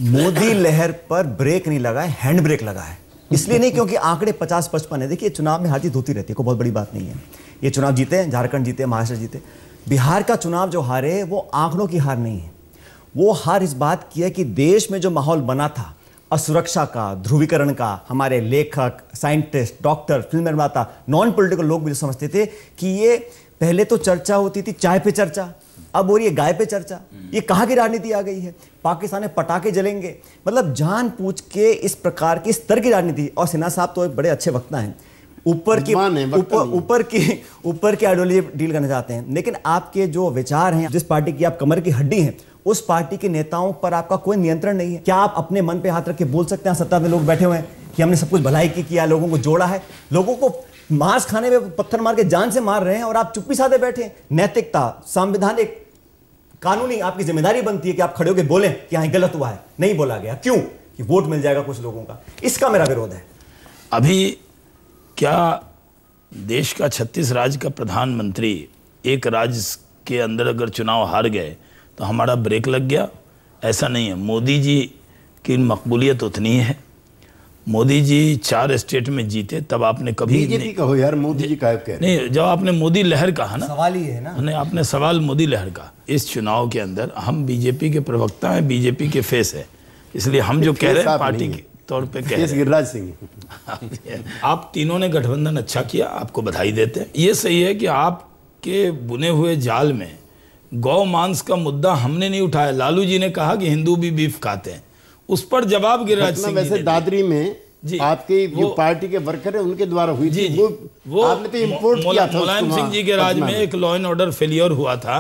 मोदी लहर पर ब्रेक नहीं लगा है, हैंड ब्रेक लगा है। इसलिए नहीं क्योंकि आंकड़े 50-55 है। देखिए, चुनाव में हार जीत होती रहती है, कोई बहुत बड़ी बात नहीं है। ये चुनाव जीते, झारखंड जीते, महाराष्ट्र जीते, बिहार का चुनाव जो हारे वो आंकड़ों की हार नहीं है। वो हार इस बात की है कि देश में जो माहौल बना था असुरक्षा का, ध्रुवीकरण का, हमारे लेखक, साइंटिस्ट, डॉक्टर, फिल्म निर्माता, नॉन पॉलिटिकल लोग भी समझते थे कि ये पहले तो चर्चा होती थी चाय पे चर्चा, अब हो रही है गाय पे चर्चा। ये कहाँ की राजनीति आ गई है? पाकिस्तान में पटाखे जलेंगे, मतलब जानबूझ के इस प्रकार की स्तर की राजनीति। और सिन्हा साहब तो एक बड़े अच्छे वक्ता हैं, ऊपर की आइडियोलॉजी डील करना चाहते हैं, लेकिन आपके जो विचार हैं, जिस पार्टी की आप कमर की हड्डी हैं, उस पार्टी के नेताओं पर आपका कोई नियंत्रण नहीं है। क्या आप अपने मन पे हाथ रख के बोल सकते हैं, सत्ता में लोग बैठे हुए हैं, कि हमने सब कुछ भलाई की किया, लोगों को जोड़ा है, लोगों को मांस खाने में पत्थर मार के जान से मार रहे हैं, और आप चुप्पी साधे बैठे हैं? नैतिकता, संवैधानिक, कानूनी आपकी जिम्मेदारी बनती है कि आप खड़े होकर बोलें कि हाँ गलत हुआ है, नहीं बोला गया, क्यों? कि वोट मिल जाएगा कुछ लोगों का। इसका मेरा विरोध है। अभी क्या देश का 36 राज्य का प्रधानमंत्री एक राज्य के अंदर अगर चुनाव हार गए तो हमारा ब्रेक लग गया? ऐसा नहीं है। मोदी जी की मकबूलियत उतनी है। मोदी जी 4 स्टेट में जीते, तब आपने कभी बीजेपी कहो यार, मोदी जी का कह नहीं, जब आपने मोदी लहर कहा ना, सवाल ही है ना, नहीं आपने सवाल मोदी लहर का। इस चुनाव के अंदर हम बीजेपी के प्रवक्ता हैं, बीजेपी के फेस है, इसलिए हम जो कह रहे हैं पार्टी के तौर पे कह रहे हैं। गिरिराज सिंह आप तीनों ने गठबंधन अच्छा किया, आपको बधाई देते हैं। ये सही है कि आपके बुने हुए जाल में गौ मांस का मुद्दा हमने नहीं उठाया। लालू जी ने कहा कि हिंदू भी बीफ खाते हैं, उस पर जवाब गिरिराज सिंह वैसे दादरी में आपके जो पार्टी के वर्कर है उनके द्वारा हुई थी, वो आपने तो इंपोर्ट किया था। मुलायम सिंह जी के राज में एक लॉ एंड ऑर्डर फेलियर हुआ था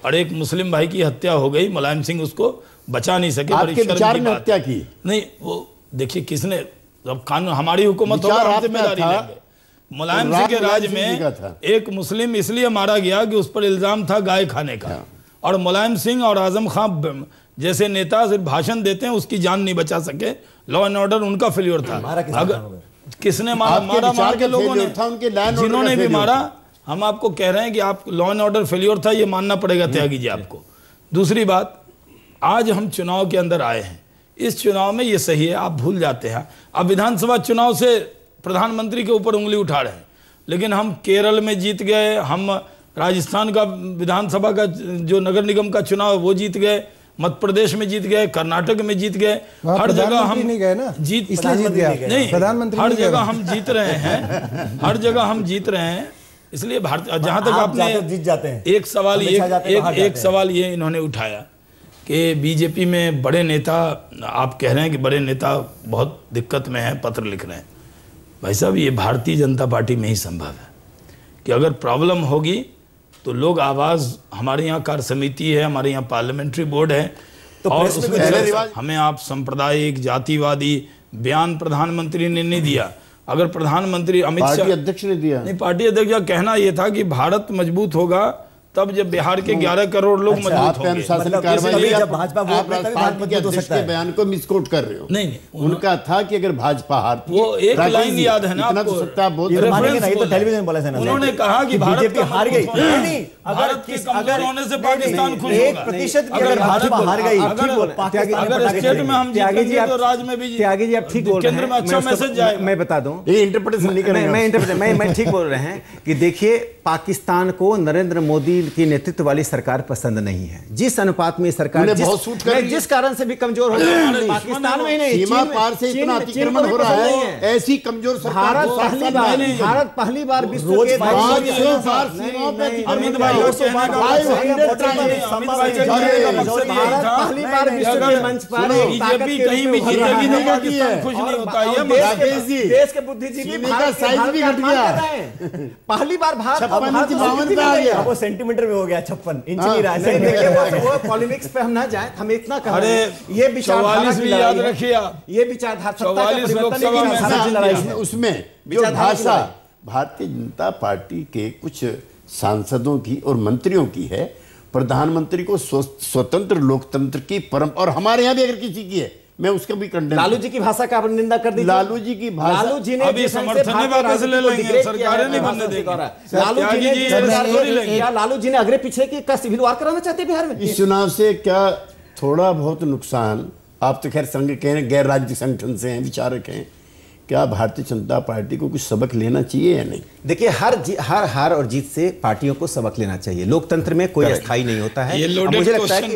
और एक मुस्लिम भाई की हत्या हो गई। मुलायम सिंह उसको बचा नहीं सके। आपके विचार में हत्या की? नहीं, वो देखिए किसने, अब कानून हमारी हुकूमत होगा, हम जिम्मेदारी लेंगे। मुलायम सिंह के राज में एक मुस्लिम इसलिए मारा गया कि उस पर इल्जाम था गाय खाने का, और मुलायम सिंह और आजम खान जैसे नेता सिर्फ भाषण देते हैं, उसकी जान नहीं बचा सके। लॉ एंड ऑर्डर उनका फेलियर था। अगर किसने मारा मार के लोगों ने, जिन्होंने भी मारा, हम आपको कह रहे हैं कि आप लॉ एंड ऑर्डर फेलियर था, ये मानना पड़ेगा त्यागी जी आपको। दूसरी बात, आज हम चुनाव के अंदर आए हैं इस चुनाव में ये सही है, आप भूल जाते हैं। अब विधानसभा चुनाव से प्रधानमंत्री के ऊपर उंगली उठा रहे हैं, लेकिन हम केरल में जीत गए, हम राजस्थान का विधानसभा का जो नगर निगम का चुनाव है वो जीत गए, मध्य प्रदेश में जीत गए, कर्नाटक में जीत गए, हर जगह हम नहीं गए ना, जीत इसलिए जीत गया नहीं, प्रधानमंत्री हर जगह हम जीत रहे हैं, हर जगह हम जीत रहे हैं। इसलिए भारत, जहां तक आपने जीत जाते हैं, एक सवाल ये इन्होंने उठाया कि बीजेपी में बड़े नेता, आप कह रहे हैं कि बड़े नेता बहुत दिक्कत में हैं, पत्र लिख रहे हैं। भाई साहब, ये भारतीय जनता पार्टी में ही संभव है कि अगर प्रॉब्लम होगी तो लोग आवाज, हमारे यहाँ कार्य समिति है, हमारे यहाँ पार्लियामेंट्री बोर्ड है, तो और उसमें हमें आप सांप्रदायिक जातिवादी बयान प्रधानमंत्री ने नहीं दिया। अगर प्रधानमंत्री अमित शाह, पार्टी अध्यक्ष ने दिया, नहीं, पार्टी अध्यक्ष का कहना यह था कि भारत मजबूत होगा तब जब बिहार के 11 करोड़ लोग मजबूत होंगे। जब भाजपा पार्टी के अध्यक्ष के बयान को मिसकोट कर रहे हो। नहीं, उनका था कि अगर भाजपा हारती, वो एक लाइन याद है ना आपको, उन्होंने कहा कि भारत हार गई, अगर होने से पाकिस्तान खुश होगा। 1% अगर भाजपा हार गई, अगर स्टेट में हम जीतेंगे तो राज्य में भी, त्यागी जी आप ठीक बोल रहे हैं, केंद्र में अच्छा मैसेज जाएगा। मैं बता दूं, ये इंटरप्रिटेशन नहीं करेंगे, मैं ठीक बोल रहे हैं कि देखिए, पाकिस्तान को नरेंद्र मोदी की नेतृत्व वाली सरकार पसंद नहीं है। जिस अनुपात में सरकार जिस कारण से भी कमजोर हो रही है, पाकिस्तान में नहीं, सीमा पार से इतना अतिक्रमण हो रहा है, ऐसी कमजोर सरकार भारत पहली बार विश्व के पहली बार विश्व के मंच पर बीजेपी कहीं भी जीतेगी तो पाकिस्तान खुश नहीं होता है। देश के बुद्धिजीवी का साइज भी घट गया, पहली बार भारत वो सेंटीमीटर में हो गया, 56 इंच नहीं रहा। वो पॉलिटिक्स पे हम ना जाए, हम इतना कह रहे हैं, ये विचारधारा भी याद रखिए, ये विचारधारा 44 लोकसभा में उसमें जो भाषा भारतीय जनता पार्टी के कुछ सांसदों की और मंत्रियों की है, प्रधानमंत्री को स्वतंत्र लोकतंत्र की परंपरा, और हमारे यहाँ भी अगर किसी की है, मैं उसका भी कंडेम। लालू जी की भाषा का आपने निंदा कर दी। लालू जी की भाषा, लालू जी ने अभी समर्थन वापस ले लेंगे, सरकारें नहीं बनने देंगी। लालू जी ने अगले पीछे की का सिविल वार कराना चाहते बिहार में। इस चुनाव से क्या थोड़ा बहुत नुकसान, आप तो खैर संघ के हैं, गैर राज्य संगठन से हैं, विचारक हैं, क्या भारतीय जनता पार्टी को कुछ सबक लेना चाहिए या नहीं? देखिए, हर हार और जीत से पार्टियों को सबक लेना चाहिए। लोकतंत्र में कोई अस्थायी नहीं होता है। मुझे लगता है कि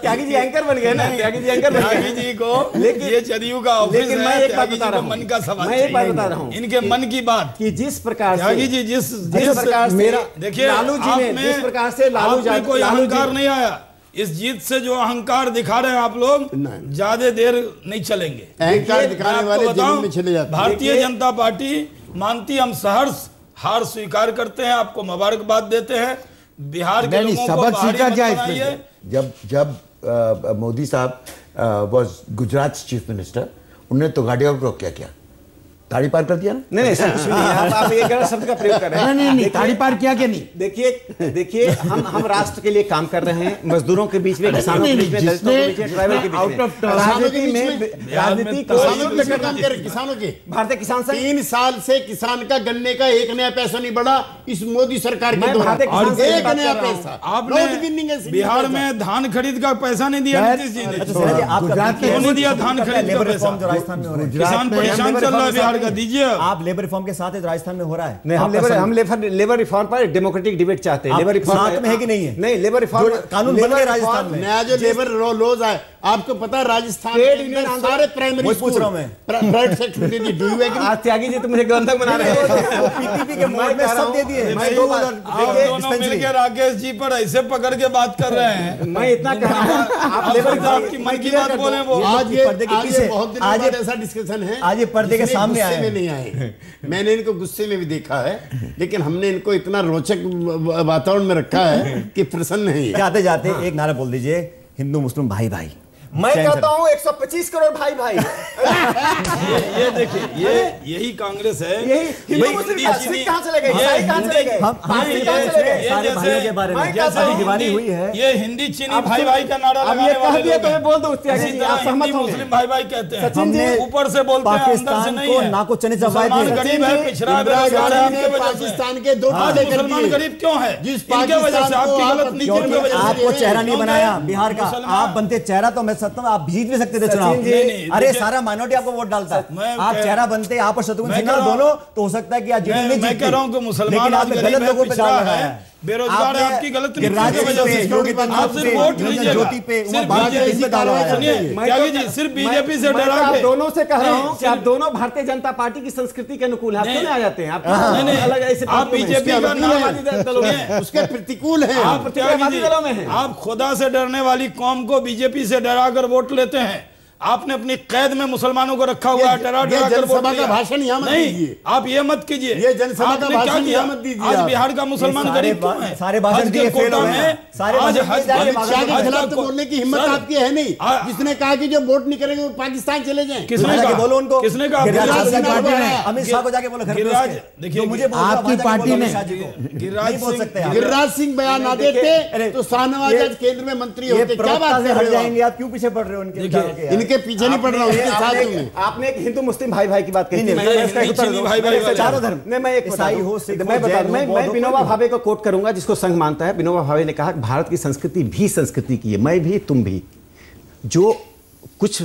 त्यागी जी एंकर बन गए ना, त्यागी जी एंकर बन गए जी को, लेकिन ये जदयू का ऑफिस है। लेकिन मैं एक बात बता रहा हूं, मन का सवाल, मैं एक बात बता रहा हूं, इनके मन की बात कि जिस प्रकार त्यागी जी जिस प्रकार मेरा, देखिए, लालू जी ने जिस प्रकार से लालू कोई अहंकार नहीं आया, इस जीत से जो अहंकार दिखा रहे हैं आप लोग, ज्यादा देर नहीं चलेंगे। अहंकार दिखाने वाले जेल में चले जाते हैं। भारतीय जनता पार्टी मानती, हम सहर्ष हार स्वीकार करते हैं, आपको मुबारकबाद देते हैं। बिहार के लोगों को सबक क्या है? जब मोदी साहब वाज गुजरात चीफ मिनिस्टर, उन्होंने तो गाड़ियों को क्या किया, ताड़ी पार कर दिया ना? नहीं ऐसा कुछ भी नहीं, आप ये गलत शब्द का प्रयोग कर रहे हैं। नहीं, ताड़ी पार किया क्या नहीं? देखिए, हम राष्ट्र के लिए काम कर रहे हैं, मजदूरों के बीच में, किसानों के बीच में, दलितों के बीच में, ट्राइबल के बीच में, राजनीति में किसानों के भारतीय किसान संघ 3 साल से किसान का गन्ने का 1 नया पैसा नहीं बढ़ा इस मोदी सरकार के दौरान। 1 नया पैसा आपने बिहार में धान खरीद का पैसा नहीं दिया नीतीश जी ने, नहीं दिया धान खरीद का पैसा। किसान परेशान चल रहा है बिहार का, दीजिए। आप लेबर रिफॉर्म के साथ राजस्थान में हो रहा है। नहीं, हम लेबर रिफॉर्म पर डेमोक्रेटिक डिबेट चाहते हैं। लेबर रिफॉर्म में है कि नहीं है? नहीं, लेबर रिफॉर्म कानून बन गए राजस्थान में, नया जो लेबर लॉज है, आपको पता है राजस्थान के सारे प्राइमरी पूछ रहा हूं मैं, प्राइवेट सेक्टर दे दी। Do you agree? Tyagi ji तो मुझे गंधक बना रहे हैं, पीटीपी के मोड में सब दे दिए। मैं दोनों मिलकर राकेश जी पर ऐसे पकड़ के बात कर रहे हैं। मैं इतना कह रहा हूं, आप लेबर की मन की बात बोले। वो आज ये पर्दे के पीछे बहुत दिन बाद ऐसा डिस्कशन है, आज ये पर्दे के सामने आए नहीं आए। मैंने इनको गुस्से में भी देखा है, लेकिन हमने इनको इतना रोचक वातावरण में रखा है कि प्रसन्न है। जाते जाते एक नारा बोल दीजिए, हिंदू मुस्लिम भाई भाई। मैं कहता हूँ 125 करोड़ भाई भाई। ये देखिए, यही कांग्रेस है। यही कहाँ चले गए, कहाँ चले गए, सारे भाइयों के बारे में जैसे दीवानी हुई है। ये हिंदी चीनी भाई भाई का नारा लगाने वाले लोग हैं। बोल दो हिंदी मुस्लिम भाई भाई कहते हैं, ऊपर से बोलते हैं, अंदर से नहीं है। नाको चने चबाए गरीब है, पिछड़ा बेरोजगार है, पाकिस्तान के दो मुसलमान गरीब क्यों है? इनके वजह से, आपकी गलत नीतियों की वजह से। आपको चेहरा नहीं बनाया बिहार का, आप बनते चेहरा तो मैं सकता हूँ, आप जीत भी सकते थे चुनाव। अरे सारा माइनॉरिटी आपको वोट डालता है, आप चेहरा बनते, आप और शत्रुघ्न सिन्हा दोनों, तो हो सकता है कि आज मैं कह रहा हूँ कि मुसलमान आज गलत लोगों पे डाल रहा है, बेरोजगार है, आपकी गलत नीतियों की वजह से। आप सिर्फ वोट लीजिएगा, त्यागी जी, सिर्फ बीजेपी से डरा के। दोनों से कह रहा हूँ कि आप दोनों भारतीय जनता पार्टी की संस्कृति के अनुकूल हैं, आप क्यों नहीं आ जाते हैं? आप बीजेपी का नाम उसके प्रतिकूल हैं, आप त्यागी जी, आप खुदा से डरने वाली कौम को बीजेपी से डराकर वोट लेते हैं। आपने अपनी कैद में मुसलमानों को रखा हुआ है, डरा कर जनसभा का भाषण यहाँ मत दीजिए। आप ये मत कीजिए, ये जनसभा का भाषण यहाँ मत दीजिए। आज बिहार का मुसलमान गरीब क्यों है? सारे भाषण दिए फेल हो गए, सारे के खिलाफ तो बोलने की हिम्मत आपकी है नहीं, जिसने कहा कि जो वोट नहीं करेंगे वो पाकिस्तान चले जाएं। किसने कहा? बोलो उनको, किसने कहा? अमित शाह को जाके बोलो, देखिए मुझे आपकी पार्टी ने गिरिराज सिंह बयान ना देते तो शाहनवाज केंद्र में मंत्री होते। क्या बात कर रहे हैं आप, क्यों पीछे पड़ रहे हो उनके? इनके पीछे नहीं पड़ रहा हूं, आपने एक हिंदू मुस्लिम भाई भाई की बात कही, चारों धर्म ने, मैं एक ईसाई हो, मैं विनोबा भावे को कोट करूंगा, जिसको संघ मानता है। विनोबा भावे ने कहा भारत की संस्कृति भी संस्कृति की है, मैं भी तुम भी। जो कुछ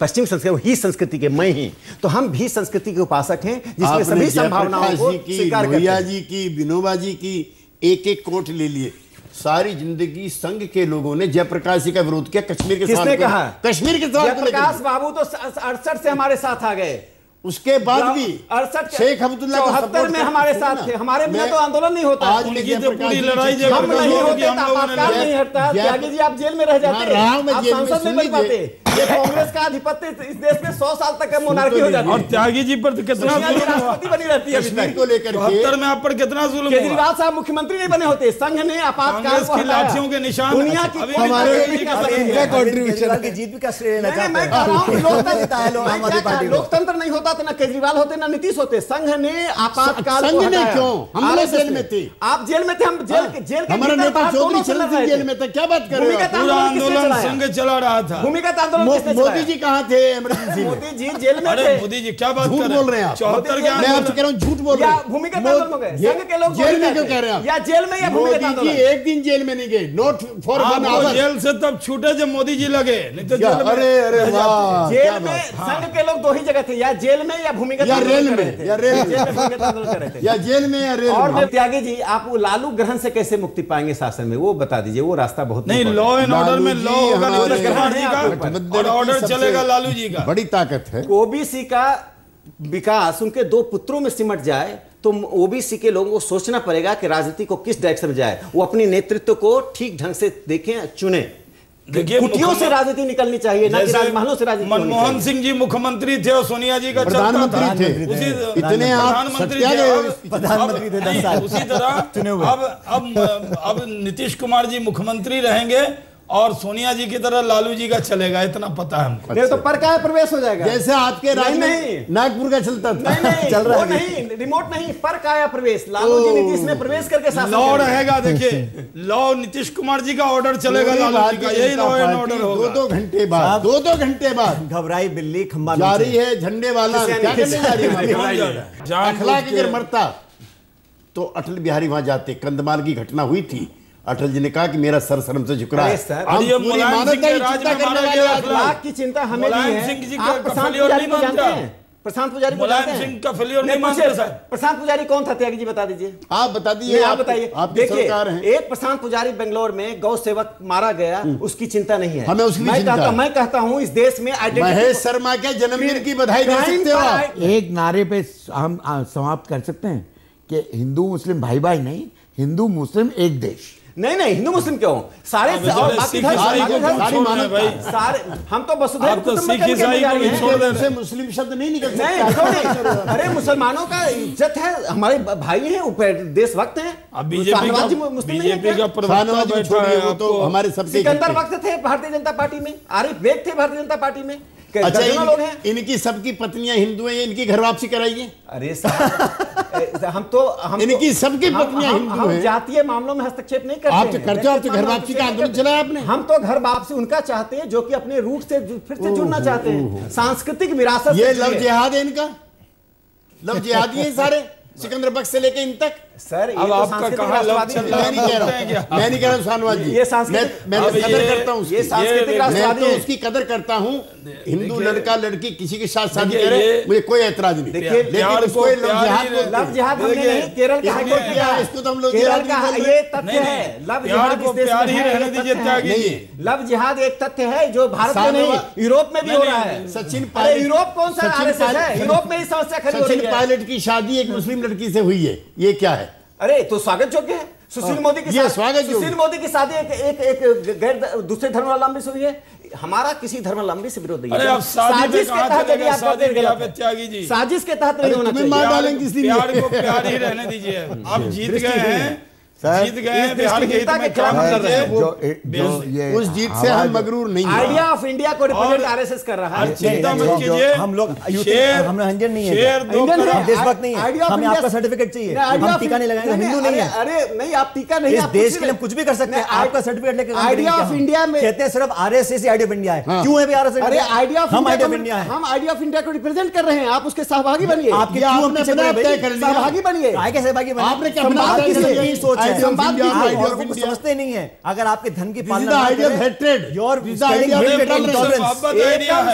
पश्चिम संस्कृति ही संस्कृति के मैं ही, तो हम भी संस्कृति के उपासक हैं, जिसमें सभी संभावनाओं को स्वीकार करते हैं। जी की, विनोबा जी की एक एक कोट ले लिए। सारी जिंदगी संघ के लोगों ने जयप्रकाश जी का विरोध किया। कश्मीर के किसने कहा? कश्मीर के जयप्रकाश बाबू तो 68 से हमारे साथ आ गए, उसके बाद भी 68 शेख अब्दुल्ला 74 में हमारे साथ थे। हमारे बिना तो आंदोलन नहीं होता। आज उनकी तो पूरी लड़ाई हम नहीं होते, आपातकाल नहीं हटता। त्यागी जी, आप जेल में रह जाते, आप सांसद नहीं बन पाते। ये कांग्रेस का आधिपत्य इस देश में 100 साल तक मोनार्की हो जाती है। और त्यागी जी पर कितना राष्ट्रपति बनी रहती है कश्मीर को लेकर। 72 में आप पर कितना जुल्म हुआ? केजरीवाल साहब मुख्यमंत्री नहीं बने होते, संघ ने आपातकाल की लाठियों के निशान दुनिया की कंट्रीब्यूशन की जीत भी का श्रेय लेना चाहते हैं। लोकतंत्र नहीं होता तो ना केजरीवाल होते ना नीतीश होते। संघ ने आपातकाल संघ ने क्यों? हम जेल में थे, आप जेल में थे, हम जेल के हमारा नेता चौधरी चरण सिंह जेल में था। क्या बात कर रहे हो? पूरा आंदोलन संघ चला रहा था। भूमिगत आंदोलन मोदी जी कहाँ थे? इमरजेंसी में मोदी जी जेल में थे। मोदी जी क्या बात झूठ बोल रहे हैं आप? 74 के मैं आपसे कह रहा हूँ झूठ बोल रहे हैं। भूमिगत आंदोलन हो गए, संघ के लोग जेल में क्यों कह रहे हैं? या जेल में या भूमिगत आंदोलन। मोदी जी एक दिन जेल में नहीं गए, नोट फॉर 1 आवर। जेल से तब छूटे जब मोदी जी लगे, नहीं तो जेल में। अरे वाह, जेल में संघ के लोग 2 ही जगह थे, या जेल में या भूमिगत या रेल में, या जेल में या रेल में। और त्यागी जी, आप वो लालू ग्रहण से कैसे मुक्ति पाएंगे शासन में, वो बता दीजिए। वो रास्ता बहुत नहीं, लॉ एंड ऑर्डर में लॉ होगा नीतीश कुमार जी का, और ऑर्डर चलेगा लालू जी का। बड़ी ताकत है। ओबीसी का विकास उनके 2 पुत्रों में सिमट जाए तो ओबीसी के लोगों को सोचना पड़ेगा कि राजनीति को किस डायरेक्शन में जाए। वो अपनी नेतृत्व को ठीक ढंग से देखें, चुने। कुटियों से राजनीति निकलनी चाहिए, ना कि राजमहलों से राजनीति। मनमोहन सिंह जी मुख्यमंत्री थे और सोनिया जी का प्रधानमंत्री थे। इतने प्रधानमंत्री थे 10 साल। उसी तरह अब नीतीश कुमार जी मुख्यमंत्री रहेंगे और सोनिया जी की तरह लालू जी का चलेगा, इतना पता है हमको। नहीं तो पर क्या प्रवेश हो जाएगा, जैसे आपके राज्य में नागपुर का चलता था। नहीं, चल रहा है नहीं, रिमोट नहीं, पर काया प्रवेश। लालू जी नीतीश में प्रवेश करके शासन लॉ रहेगा। देखिए, लॉ नीतीश कुमार जी का ऑर्डर चलेगा, लालू जी का यही लॉ एंड ऑर्डर होगा। 2 घंटे बाद 2 घंटे बाद घबराई बिल्ली खंबा जारी है झंडे वाला। क्या करने जा रही है? अखलाक अगर मरता तो अटल बिहारी वहां जाते। कंधमाल की घटना हुई थी, अटल जी ने कहा कि मेरा सर शर्म से झुक रहा है। अखलाक की चिंता हमें नहीं है। आप प्रशांत पुजारी को जानते हैं? प्रशांत पुजारी को जानते हैं? प्रशांत पुजारी कौन था त्यागी जी, बता दीजिए। आप बता दीजिए, आप बताइए। देखिए, एक प्रशांत पुजारी बेंगलोर में गौ सेवक मारा गया, उसकी चिंता नहीं है। हमें उसकी चिंता। मैं कहता हूँ इस देश में महेश शर्मा के जन्मदिन की बधाई दे सकते हो। एक नारे पे हम समाप्त कर सकते हैं कि हिंदू मुस्लिम भाई भाई नहीं, हिंदू मुस्लिम एक देश। नहीं हिंदू मुस्लिम क्यों, सारे और बाकी सारे हम तो वसुधैव कुटुंबकम से मुस्लिम शब्द नहीं निकल सकते। अरे मुसलमानों का इज्जत है, हमारे भाई हैं, देशभक्त हैं। अब बीजेपी का प्रवक्ता बैठा है, वो तो हमारे सबसे सिकंदर वक्त थे भारतीय जनता पार्टी में, आरिफ बेग थे भारतीय जनता पार्टी में। अच्छा, लोग हैं, इनकी सबकी पत्नियां हिंदू हैं, इनकी घर वापसी कराइए। अरे हम इनकी सबकी पत्नियां हिंदू हैं। जातीय मामलों में हस्तक्षेप नहीं करते। आप तो करते हो, आप तो घर वापसी का आंदोलन चलाया आपने। हम तो घर वापसी उनका चाहते हैं जो कि अपने रूट से फिर से जुड़ना चाहते हैं, सांस्कृतिक विरासत। ये लव जिहाद है इनका, लव जिहादी है सारे, सिकंदर बख्श से लेके इन तक। सर अब आपका कहा लव चल रहा है, मैं नहीं कह रहा शाहनवाज जी, मैं कदर करता हूँ, ये सांस्कृतिक राष्ट्रवादी है, उसकी कदर करता हूँ। हिंदू लड़का लड़की किसी के साथ शादी करे, मुझे कोई ऐतराज नहीं। देखिए लव जिहाद हमने नहीं, केरल का हाईकोर्ट किया है, इसको तो हम लोग केरल का ये तथ्य है। लव जिहाद इस देश में रहने दीजिए, त्यागी। लव जिहाद एक तथ्य है जो भारत में नहीं, यूरोप में भी हो रहा है। सचिन पायलट, यूरोप कौन सा आरएसएस है, यूरोप में ही समस्या खड़ी हो रही है। सचिन पायलट की शादी एक मुस्लिम लड़की से हुई है, ये क्या है? अरे तो स्वागत योग्य है। सुशील मोदी की सुशील मोदी की शादी एक गैर दूसरे धर्मावलंबी से हुई है। हमारा किसी धर्मावलंबी से विरोध नहीं है। साजिश के तहत यदि आप त्यागी जी, साजिश के तहत नहीं होना चाहिए। मार डालेंगे प्यार को प्यार ही रहने दीजिए। आप जीत गए हैं, जीत गए हैं, बिहार के हित में काम कर रहे हैं। उस जीत से हम मगरूर नहीं हैं। आइडिया ऑफ इंडिया को रिप्रेजेंट आरएसएस कर रहा है। चिंता मत कीजिए, हम लोग हम इंडियन नहीं है, देशभक्त नहीं है, हमें आपका सर्टिफिकेट चाहिए, हम टीका नहीं लगाएंगे, हिंदू नहीं है। अरे नहीं, आप टीका नहीं, इस देश के लिए कुछ भी कर सकते हैं, आपका सर्टिफिकेट लेकर आइडिया ऑफ इंडिया में कहते हैं सिर्फ RSS he idea of India है। क्यों है भी आरएसएस? अरे आइडिया ऑफ हम आइडिया ऑफ इंडिया है, हम आइडिया ऑफ इंडिया को रिप्रेजेंट कर रहे हैं, आप उसके सहभागी बनिए। आपके सहभागी बनिए, आगे सहभागी बनिए। आपने क्या सोच है? समझते नहीं है। अगर आपके धन की पालना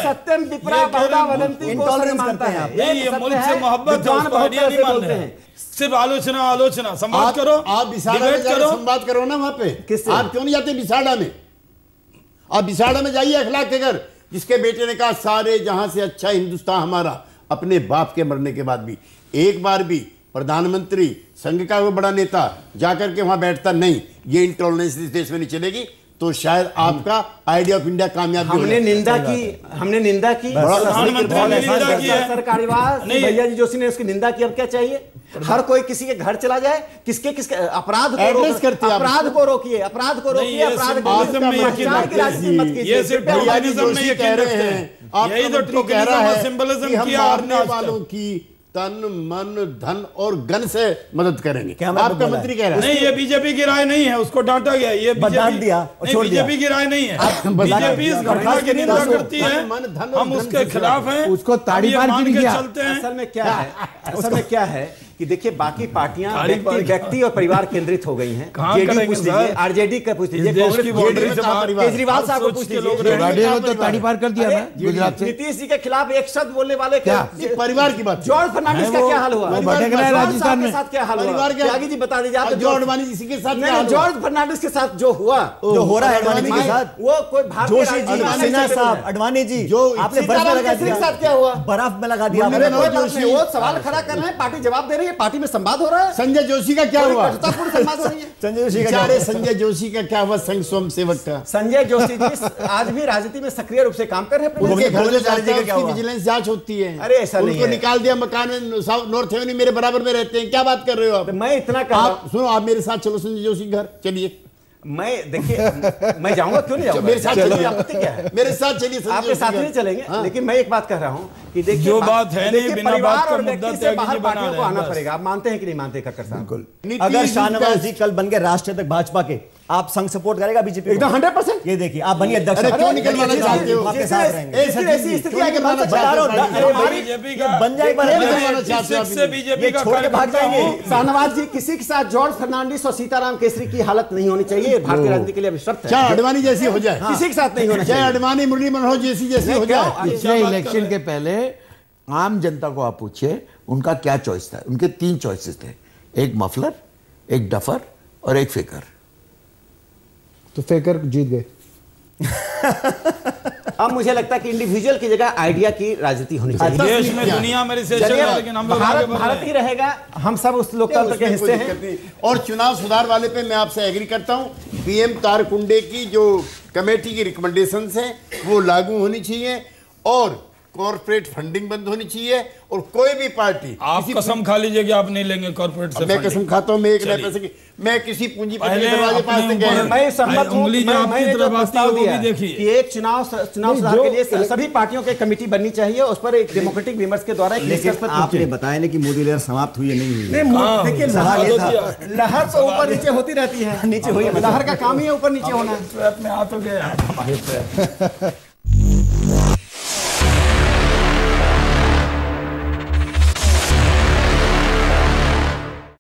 सत्यम विप्रा बहुधा वदन्ति इंटॉलरेंस करते हैं आप। ये मुल्क से मोहब्बत है, सिर्फ आलोचना संवाद करो, आप विसाड़ा में संवाद करो ना, वहां पे आप क्यों नहीं जाते विसाड़ा में? आप विसाड़ा में जाइए, अखलाक के घर, जिसके बेटे ने कहा सारे जहां से अच्छा हिंदुस्तान हमारा, अपने बाप के मरने के बाद भी एक बार भी प्रधानमंत्री, संघ का वो बड़ा नेता जाकर के वहां बैठता नहीं। ये इंटॉलरेंस इस देश में नहीं चलेगी, तो शायद आपका आइडिया ऑफ इंडिया कामयाब। हमने निंदा की सरकारीवास भैया जी जोशी ने उसकी निंदा की। अब क्या चाहिए? हर कोई किसी के घर चला जाए, किसके अपराध को रोकिए, अपराध को रोकिए, अपराध की राजनीति मत कीजिए। ये सिर्फ कह रहे हैं, आप यही तो कह रहा है कि हम मारने वालों की तन मन धन और गन से मदद करेंगे। आपका मंत्री कह रहा है नहीं, ये बीजेपी की राय नहीं है, उसको डांटा गया। ये बीजेपी की राय नहीं है, बीजेपी इस घटना की निंदा करती है, हम उसके खिलाफ हैं, उसको ताड़ी मार के चलते हैं। असल में क्या है कि देखिए बाकी पार्टियां व्यक्ति और परिवार केंद्रित हो गई हैं। जेडी पूछ लीजिए, आरजेडी का पूछ लीजिए, केजरीवाल साहब को पूछ लीजिए, तो ताड़ी पार कर दिया ना गुजरात से। नीतीश जी के खिलाफ एक शब्द बोलने वाले परिवार की बात, जॉर्ज फर्नांडिस का क्या हाल हुआ? राजस्थान में साथ क्या हाल हुआ? त्यागी जी बता दीजिए आप। जॉर्ज अडवाणी जी के साथ, जॉर्ज फर्नांडिस के साथ जो हुआ, जो हो रहा है अडवाणी के साथ, वो कोई जोशी जी, सिन्हा साहब, अडवाणी जी, जो आपने बर्फ में लगा दिया, साथ क्या हुआ? बर्फ में लगा दिया। वो सवाल खड़ा कर रहे हैं, पार्टी जवाब दे रही है, पार्टी में संवाद हो रहा है। संजय जोशी का क्या हुआ? संजय जोशी का क्या हुआ? संघ स्वयं सेवक का संजय जोशी जी आज भी राजनीति में सक्रिय रूप से काम कर रहे हैं। उनके घर में विजिलेंस जांच होती है। अरे ऐसा नहीं, उनको निकाल दिया मकान में, नॉर्थ एवेन्यू मेरे बराबर में रहते हैं। क्या बात कर रहे हो आप? मैं इतना कहा, सुनो, आप मेरे साथ चलो संजय जोशी घर, चलिए। मैं देखिए मैं जाऊंगा, क्यों नहीं जाऊंगा? मेरे साथ चलिए, आपत्ति क्या है? मेरे साथ चलिए, आपके साथ नहीं चलेंगे। लेकिन मैं एक बात कर रहा हूँ कि देखिए जो बात है नहीं, बिना बात का मुद्दा त्यागी जी बना को आना पड़ेगा। आप मानते हैं कि नहीं मानते खक्कर साहब? बिल्कुल। अगर शाहनवाज जी कल बन गए राष्ट्रीय अध्यक्ष भाजपा के, आप संघ सपोर्ट करेगा बीजेपी? एकदम 100%। ये देखिए, आप बनिए अध्यक्ष, क्यों निकलवाना चाहते हो? आपके साथ रहेंगे। ऐसी स्थिति आगे बन जाए, बीजेपी का छोड़ के भाग जाएंगे। शाहनवाज जी, किसी के साथ जॉर्ज फर्नांडिस और सीताराम केसरी की हालत नहीं होनी चाहिए। भारतीय राजनीति के लिए शर्त है, चाहे अडवाणी जैसी हो जाए, किसी के साथ नहीं होना चाहिए। अडवाणी मुरली मनोहर जैसी हो जाए। पिछले इलेक्शन के पहले आम जनता को आप पूछिए, उनका क्या चॉइस था? उनके 3 चॉइसेस थे, एक मफलर, एक डफर और एक फेकर। तो फेकर जीत गए। अब मुझे लगता है कि इंडिविजुअल की जगह आइडिया की राजनीति होनी चाहिए। देश में दुनिया में रिसेशन है, लेकिन हम लोग आगे बढ़ रहे हैं। भारत ही रहेगा, हम सब उस लोकतंत्र के हिस्से हैं। और चुनाव सुधार वाले पे मैं आपसे एग्री करता हूँ। पीएम तारकुंडे की जो कमेटी की रिकमेंडेशंस हैं वो लागू होनी चाहिए, और कॉर्पोरेट फंडिंग बंद होनी चाहिए, और कोई भी पार्टी आप कसम खा लीजिए कि आप नहीं लेंगे कॉर्पोरेट से। मैं कसम खाता हूं, मैं एक नए पैसे की, मैं किसी पूंजीपति के दरवाजे पास से गया, मैं सहमत हूं। मैंने जो प्रस्ताव दिया कि एक चुनाव सुधार के लिए सभी पार्टियों की कमेटी बननी चाहिए, उस पर एक डेमोक्रेटिक विमर्श के द्वारा। लेकिन आपने बताया नहीं कि मोदी लहर समाप्त हुई है नहीं हुई। देखिए लहर तो ऊपर नीचे होती रहती है, नीचे हुई, लहर का काम ही है ऊपर नीचे होना। में हाथ हो गया।